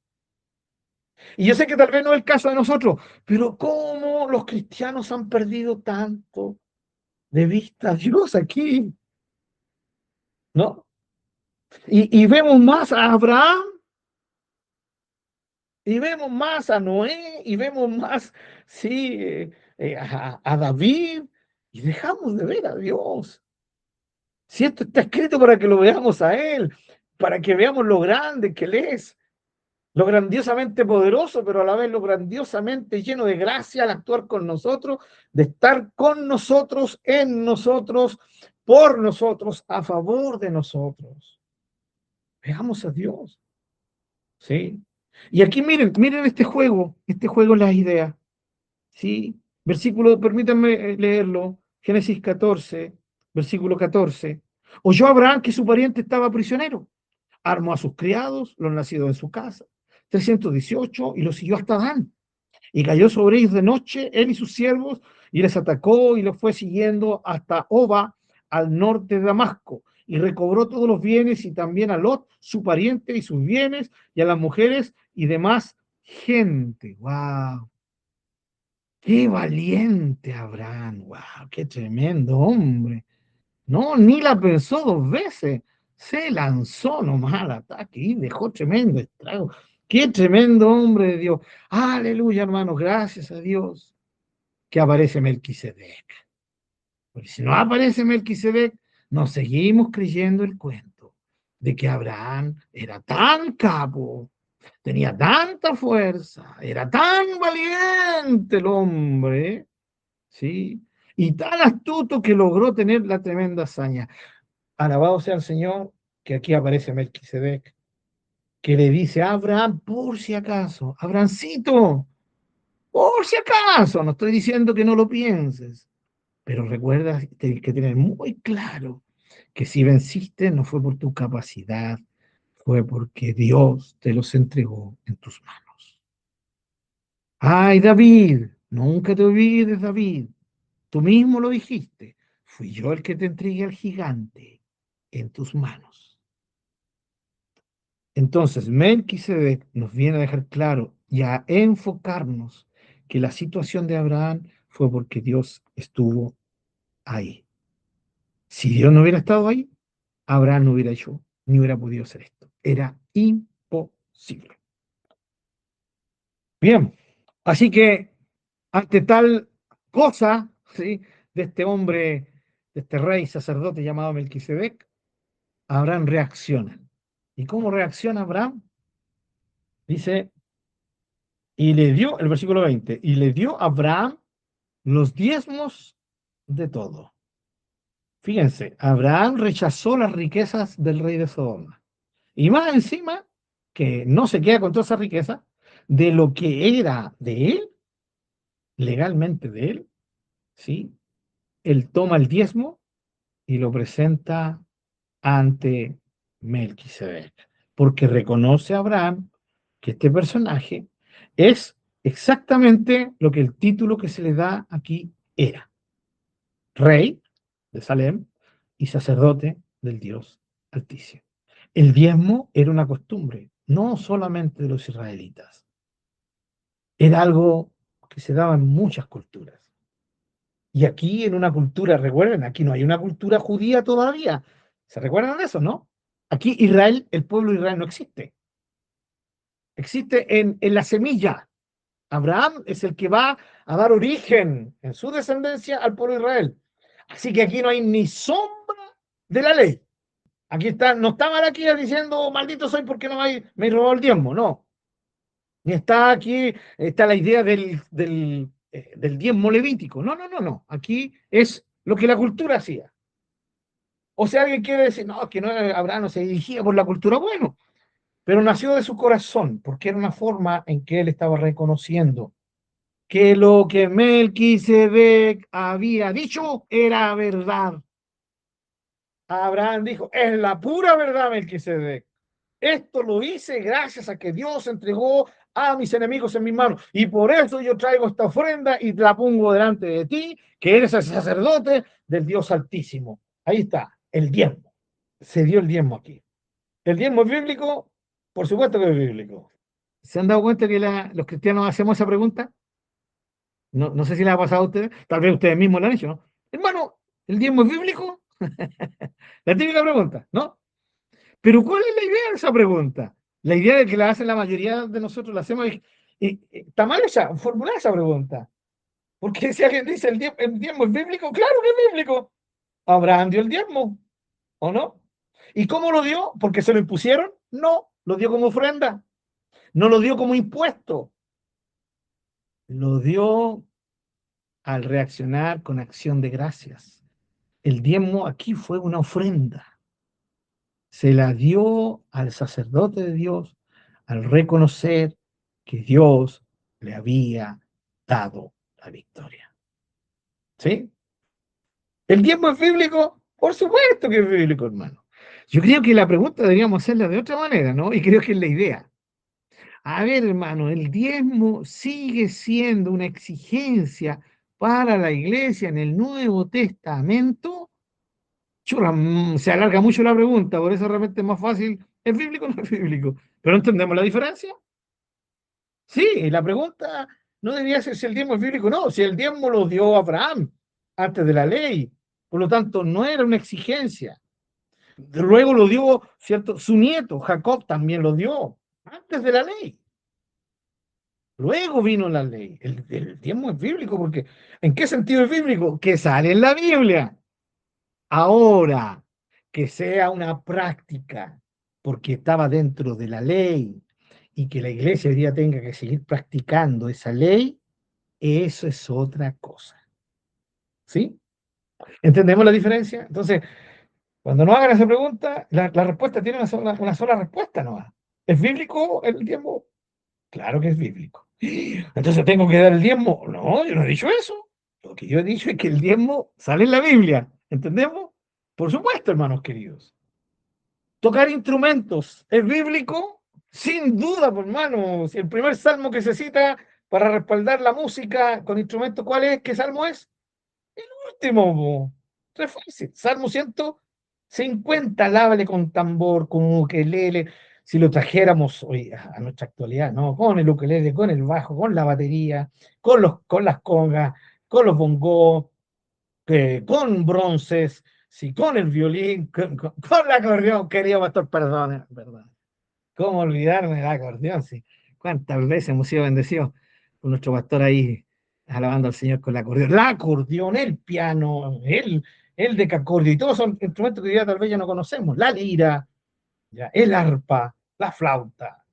Y yo sé que tal vez no es el caso de nosotros, pero ¿cómo los cristianos han perdido tanto de vista a Dios aquí? ¿No? Y vemos más a Abraham, y vemos más a Noé, y vemos más, sí, a David, y dejamos de ver a Dios. Si esto está escrito para que lo veamos a Él, para que veamos lo grande que Él es, lo grandiosamente poderoso, pero a la vez lo grandiosamente lleno de gracia al actuar con nosotros, de estar con nosotros, en nosotros, por nosotros, a favor de nosotros. Veamos a Dios, ¿sí? Y aquí miren este juego las ideas, ¿sí? Versículo, permítanme leerlo, Génesis 14, versículo 14. Oyó Abraham que su pariente estaba prisionero, armó a sus criados, los nacidos en su casa, 318, y los siguió hasta Dan. Y cayó sobre ellos de noche, él y sus siervos, y les atacó y los fue siguiendo hasta Oba, al norte de Damasco, y recobró todos los bienes y también a Lot, su pariente y sus bienes, y a las mujeres y demás gente. ¡Wow! ¡Qué valiente Abraham! ¡Wow! ¡Qué tremendo hombre! No, ni la pensó dos veces. Se lanzó nomás al ataque y dejó tremendo estrago. Qué tremendo hombre de Dios. Aleluya, hermanos. Gracias a Dios que aparece Melquisedec. Porque si no aparece Melquisedec, nos seguimos creyendo el cuento de que Abraham era tan capo, tenía tanta fuerza, era tan valiente el hombre, ¿sí? Y tan astuto que logró tener la tremenda hazaña. Alabado sea el Señor, que aquí aparece Melquisedec, que le dice a Abraham, por si acaso, Abrahamcito, por si acaso, no estoy diciendo que no lo pienses, pero recuerda, tienes que tener muy claro que si venciste no fue por tu capacidad, fue porque Dios te los entregó en tus manos. Ay, David, nunca te olvides, David, tú mismo lo dijiste, fui yo el que te entregué al gigante en tus manos. Entonces, Melquisedec nos viene a dejar claro y a enfocarnos que la situación de Abraham fue porque Dios estuvo ahí. Si Dios no hubiera estado ahí, Abraham no hubiera hecho, ni hubiera podido hacer esto. Era imposible. Bien, así que ante tal cosa, ¿sí? De este hombre, de este rey sacerdote llamado Melquisedec, Abraham reacciona. ¿Y cómo reacciona Abraham? Dice, y le dio, el versículo 20, y le dio a Abraham los diezmos de todo. Fíjense, Abraham rechazó las riquezas del rey de Sodoma. Y más encima, que no se queda con toda esa riqueza, de lo que era de él, legalmente de él, ¿sí? Él toma el diezmo y lo presenta ante Melquisedec, porque reconoce a Abraham que este personaje es exactamente lo que el título que se le da aquí era: rey de Salem y sacerdote del Dios Altísimo. El diezmo era una costumbre, no solamente de los israelitas, era algo que se daba en muchas culturas. Y aquí en una cultura, recuerden, aquí no hay una cultura judía todavía. ¿Se recuerdan de eso, no? Aquí Israel, el pueblo de Israel no existe. Existe en la semilla. Abraham es el que va a dar origen en su descendencia al pueblo de Israel. Así que aquí no hay ni sombra de la ley. Aquí está, no está Malaquías diciendo maldito soy porque no hay, me robó el diezmo, no. Ni está aquí, está la idea del diezmo levítico. No, no, no, no. Aquí es lo que la cultura hacía. O sea, alguien quiere decir, no, que no, Abraham no se dirigía por la cultura, bueno, pero nació de su corazón, porque era una forma en que él estaba reconociendo que lo que Melquisedec había dicho era verdad. Abraham dijo, es la pura verdad, Melquisedec. Esto lo hice gracias a que Dios entregó a mis enemigos en mis manos. Y por eso yo traigo esta ofrenda y la pongo delante de ti, que eres el sacerdote del Dios Altísimo. Ahí está, el diezmo. Se dio el diezmo aquí. ¿El diezmo es bíblico? Por supuesto que es bíblico. ¿Se han dado cuenta que los cristianos hacemos esa pregunta? No, no sé si la ha pasado a ustedes. Tal vez ustedes mismos la han hecho, ¿no? Hermano, ¿el diezmo es bíblico? La típica pregunta, ¿no? Pero ¿cuál es la idea de esa pregunta? La idea de que la hacen la mayoría de nosotros, la hacemos, está mal esa, formular esa pregunta. Porque si alguien dice el diezmo es bíblico, claro que es bíblico. Abraham dio el diezmo, ¿o no? ¿Y cómo lo dio? ¿Porque se lo impusieron? No, lo dio como ofrenda. No lo dio como impuesto. Lo dio al reaccionar con acción de gracias. El diezmo aquí fue una ofrenda. Se la dio al sacerdote de Dios al reconocer que Dios le había dado la victoria. ¿Sí? ¿El diezmo es bíblico? Por supuesto que es bíblico, hermano. Yo creo que la pregunta deberíamos hacerla de otra manera, ¿no? Y creo que es la idea. A ver, hermano, el diezmo sigue siendo una exigencia para la iglesia en el Nuevo Testamento. Churra, se alarga mucho la pregunta, por eso realmente es más fácil. ¿Es bíblico o no es bíblico? ¿Pero entendemos la diferencia? Sí, la pregunta no debería ser si el diezmo es bíblico, no, si el diezmo lo dio Abraham antes de la ley, por lo tanto no era una exigencia. Luego lo dio, ¿cierto? Su nieto, Jacob, también lo dio antes de la ley. Luego vino la ley. El diezmo es bíblico porque, ¿en qué sentido es bíblico? Que sale en la Biblia. Ahora, que sea una práctica, porque estaba dentro de la ley y que la iglesia hoy día tenga que seguir practicando esa ley, eso es otra cosa. ¿Sí? ¿Entendemos la diferencia? Entonces, cuando nos hagan esa pregunta, la respuesta tiene una sola respuesta, ¿no? ¿Es bíblico el diezmo? Claro que es bíblico. Entonces, ¿tengo que dar el diezmo? No, yo no he dicho eso. Lo que yo he dicho es que el diezmo sale en la Biblia. ¿Entendemos? Por supuesto, hermanos queridos. Tocar instrumentos, ¿es bíblico? Sin duda, por hermano. Si el primer salmo que se cita para respaldar la música con instrumentos, ¿cuál es? ¿Qué salmo es? El último, po. Es fácil. Salmo 150, alábale con tambor, con ukelele. Si lo trajéramos hoy a nuestra actualidad, ¿no? Con el ukelele, con el bajo, con la batería, con las congas, con los bongos, con bronces, sí, con el violín, con el acordeón, querido pastor, perdón, perdón. ¿Cómo olvidarme del acordeón? Sí. ¿Cuántas veces hemos sido bendecidos con nuestro pastor ahí alabando al Señor con el acordeón, el piano, el decacordio, y todos son instrumentos que ya tal vez ya no conocemos, la lira, ya, el arpa, la flauta,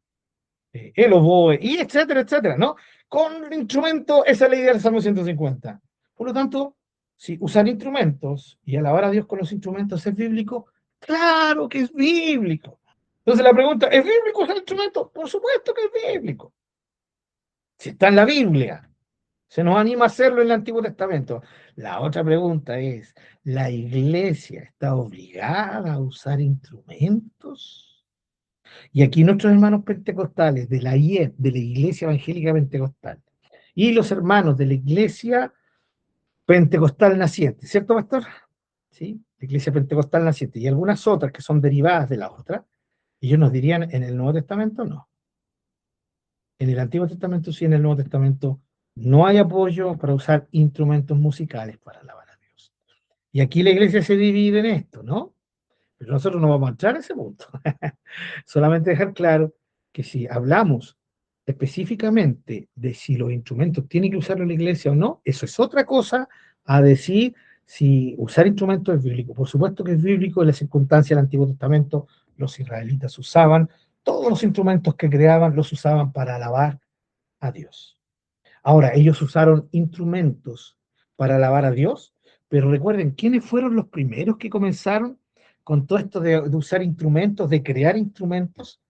el oboe, y etcétera, etcétera, ¿no? Con el instrumento, esa es la idea del Salmo 150. Por lo tanto, Si usar instrumentos y alabar a Dios con los instrumentos es bíblico, claro que es bíblico. Entonces la pregunta, ¿es bíblico usar instrumentos? Por supuesto que es bíblico. Si está en la Biblia, se nos anima a hacerlo en el Antiguo Testamento. La otra pregunta es, ¿la iglesia está obligada a usar instrumentos? Y aquí nuestros hermanos pentecostales de la IEP, de la Iglesia Evangélica Pentecostal, y los hermanos de la Iglesia Pentecostal Naciente, ¿cierto, pastor? ¿Sí? La Iglesia Pentecostal Naciente y algunas otras que son derivadas de la otra, ellos nos dirían en el Nuevo Testamento no. En el Antiguo Testamento sí, en el Nuevo Testamento no hay apoyo para usar instrumentos musicales para alabar a Dios. Y aquí la iglesia se divide en esto, ¿no? Pero nosotros no vamos a entrar a ese punto. Solamente dejar claro que si hablamos específicamente de si los instrumentos tienen que usarlo la iglesia o no, eso es otra cosa a decir si usar instrumentos es bíblico. Por supuesto que es bíblico, en las circunstancias del Antiguo Testamento los israelitas usaban, todos los instrumentos que creaban los usaban para alabar a Dios. Ahora, ellos usaron instrumentos para alabar a Dios, pero recuerden, ¿quiénes fueron los primeros que comenzaron con todo esto de usar instrumentos, de crear instrumentos,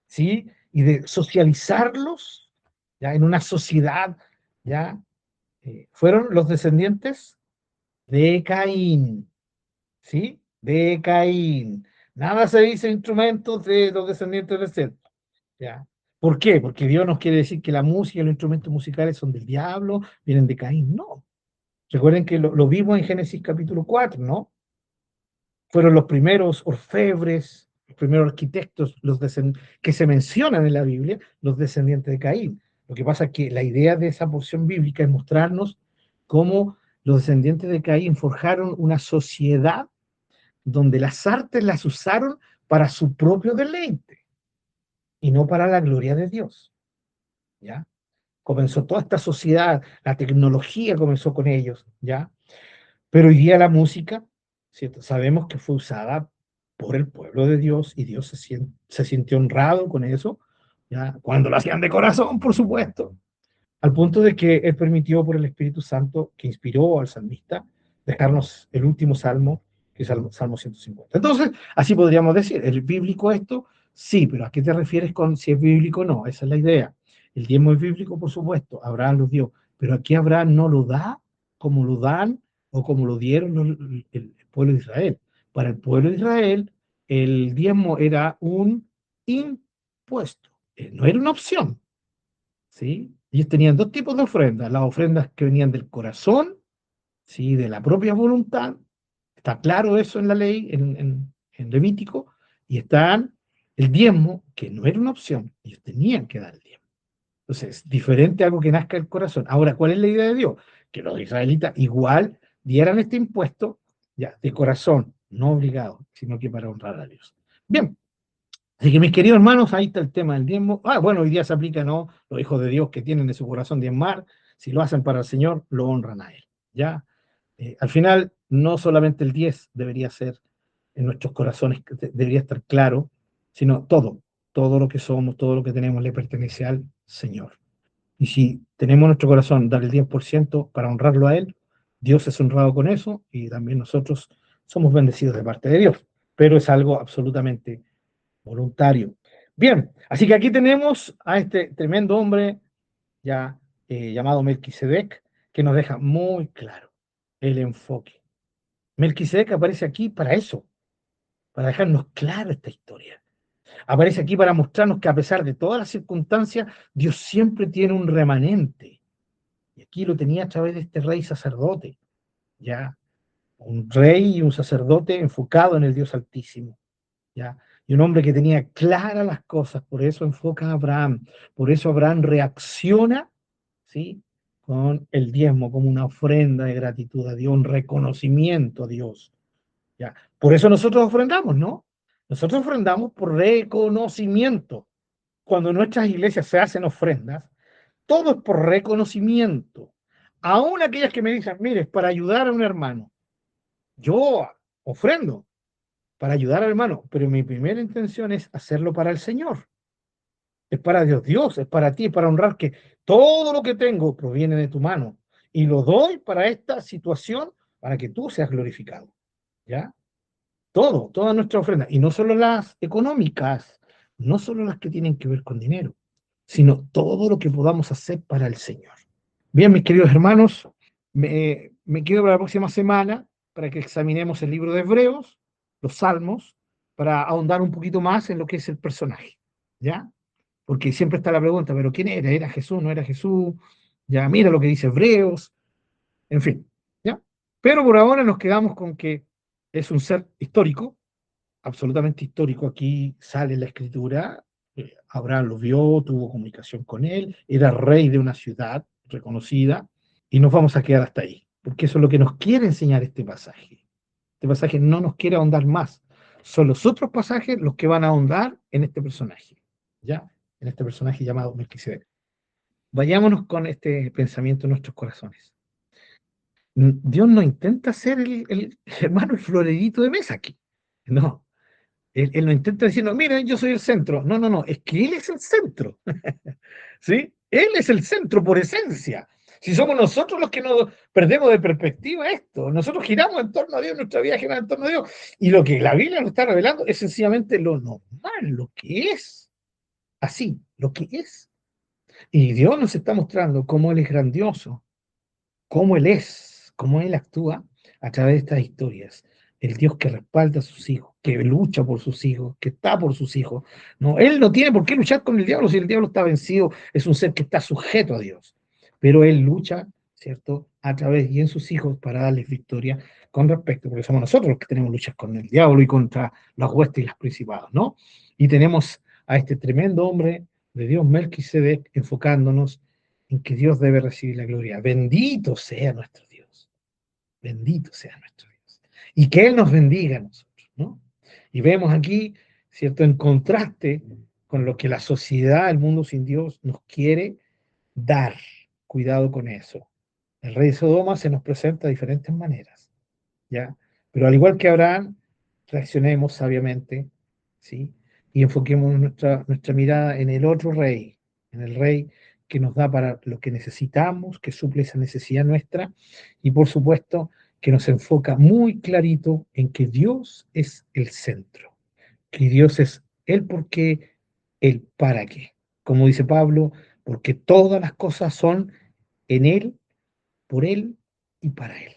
¿sí? Y de socializarlos, ¿ya? En una sociedad, ¿ya? Fueron los descendientes de Caín, ¿sí? De Caín. Nada se dice instrumentos de los descendientes de Seth, ¿ya? ¿Por qué? Porque Dios nos quiere decir que la música y los instrumentos musicales son del diablo, vienen de Caín. No. Recuerden que lo vimos en Génesis capítulo 4, ¿no? Fueron los primeros orfebres, los primeros arquitectos, que se mencionan en la Biblia, los descendientes de Caín. Lo que pasa es que la idea de esa porción bíblica es mostrarnos cómo los descendientes de Caín forjaron una sociedad donde las artes las usaron para su propio deleite y no para la gloria de Dios, ¿ya? Comenzó toda esta sociedad, la tecnología comenzó con ellos, ¿ya? Pero hoy día la música, ¿cierto? Sabemos que fue usada por el pueblo de Dios y Dios se sintió honrado con eso, ¿ya? Cuando lo hacían de corazón, por supuesto, al punto de que Él permitió por el Espíritu Santo que inspiró al salmista dejarnos el último salmo, que es el Salmo 150. Entonces, así podríamos decir, ¿es bíblico esto? Sí, pero ¿a qué te refieres con si es bíblico o no? Esa es la idea. El diezmo es bíblico, por supuesto, Abraham lo dio, pero aquí Abraham no lo da como lo dan o como lo dieron el pueblo de Israel. Para el pueblo de Israel, el diezmo era un impuesto, no era una opción. ¿Sí? Ellos tenían dos tipos de ofrendas, las ofrendas que venían del corazón, ¿sí? De la propia voluntad, está claro eso en la ley, en Levítico, y están el diezmo, que no era una opción, ellos tenían que dar el diezmo. Entonces, diferente a algo que nazca del corazón. Ahora, ¿cuál es la idea de Dios? Que los israelitas igual dieran este impuesto, ya, de corazón, no obligado, sino que para honrar a Dios. Bien, así que mis queridos hermanos, ahí está el tema del diezmo. Ah, bueno, hoy día se aplica, ¿no? Los hijos de Dios que tienen en su corazón diezmar, si lo hacen para el Señor, lo honran a Él. ¿Ya? Al final, no solamente el 10 debería ser en nuestros corazones, debería estar claro, sino todo, todo lo que somos, todo lo que tenemos le pertenece al Señor. Y si tenemos en nuestro corazón dar el 10% para honrarlo a Él, Dios es honrado con eso y también nosotros somos bendecidos de parte de Dios. Pero es algo absolutamente voluntario. Bien, así que aquí tenemos a este tremendo hombre ya llamado Melquisedec, que nos deja muy claro el enfoque. Melquisedec aparece aquí para eso, para dejarnos clara esta historia. Aparece aquí para mostrarnos que a pesar de todas las circunstancias, Dios siempre tiene un remanente. Y aquí lo tenía a través de este rey sacerdote, ya, un rey y un sacerdote enfocado en el Dios Altísimo. ¿Ya? Y un hombre que tenía claras las cosas, por eso enfoca a Abraham, por eso Abraham reacciona, ¿sí? Con el diezmo como una ofrenda de gratitud a Dios, un reconocimiento a Dios, ¿ya? Por eso nosotros ofrendamos, ¿no? Nosotros ofrendamos por reconocimiento. Cuando en nuestras iglesias se hacen ofrendas, todo es por reconocimiento. Aún aquellas que me dicen, mire, es para ayudar a un hermano. Yo ofrendo, para ayudar al hermano, pero mi primera intención es hacerlo para el Señor. Es para Dios, Dios, es para ti, es para honrar que todo lo que tengo proviene de tu mano y lo doy para esta situación para que tú seas glorificado, ¿ya? Todo, toda nuestra ofrenda, y no solo las económicas, no solo las que tienen que ver con dinero, sino todo lo que podamos hacer para el Señor. Bien, mis queridos hermanos, me quedo para la próxima semana para que examinemos el libro de Hebreos, los Salmos, para ahondar un poquito más en lo que es el personaje, ¿ya? Porque siempre está la pregunta, ¿pero quién era? ¿Era Jesús? ¿No era Jesús? Ya, mira lo que dice Hebreos, en fin, ¿ya? Pero por ahora nos quedamos con que es un ser histórico, absolutamente histórico. Aquí sale la escritura, Abraham lo vio, tuvo comunicación con él, era rey de una ciudad reconocida, y nos vamos a quedar hasta ahí, porque eso es lo que nos quiere enseñar este pasaje. Este pasaje no nos quiere ahondar más, son los otros pasajes los que van a ahondar en este personaje, ¿ya? En este personaje llamado Melquisedec. Vayámonos con este pensamiento en nuestros corazones. Dios no intenta ser hermano, el florerito de mesa aquí. No, él no intenta decirnos, miren, yo soy el centro. No, no, no, es que Él es el centro. ¿Sí? Él es el centro por esencia. Si somos nosotros los que nos perdemos de perspectiva esto, nosotros giramos en torno a Dios, nuestra vida gira en torno a Dios, y lo que la Biblia nos está revelando es sencillamente lo normal, lo que es, así, lo que es. Y Dios nos está mostrando cómo Él es grandioso, cómo Él es, cómo Él actúa a través de estas historias. El Dios que respalda a sus hijos, que lucha por sus hijos, que está por sus hijos. No, Él no tiene por qué luchar con el diablo si el diablo está vencido, es un ser que está sujeto a Dios. Pero Él lucha, ¿cierto?, a través y en sus hijos para darles victoria con respecto, porque somos nosotros los que tenemos luchas con el diablo y contra las huestes y las principados, ¿no? Y tenemos a este tremendo hombre de Dios, Melquisedec, enfocándonos en que Dios debe recibir la gloria. Bendito sea nuestro Dios. Bendito sea nuestro Dios. Y que Él nos bendiga a nosotros, ¿no? Y vemos aquí, ¿cierto?, en contraste con lo que la sociedad, el mundo sin Dios, nos quiere dar. Cuidado con eso. El rey de Sodoma se nos presenta de diferentes maneras, ¿ya? Pero al igual que Abraham, reaccionemos sabiamente, ¿sí? Y enfoquemos nuestra mirada en el otro rey, en el rey que nos da para lo que necesitamos, que suple esa necesidad nuestra, y por supuesto que nos enfoca muy clarito en que Dios es el centro, que Dios es el por qué, el para qué. Como dice Pablo, porque todas las cosas son en Él, por Él y para Él.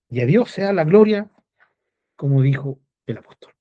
Y a Dios sea la gloria, como dijo el apóstol.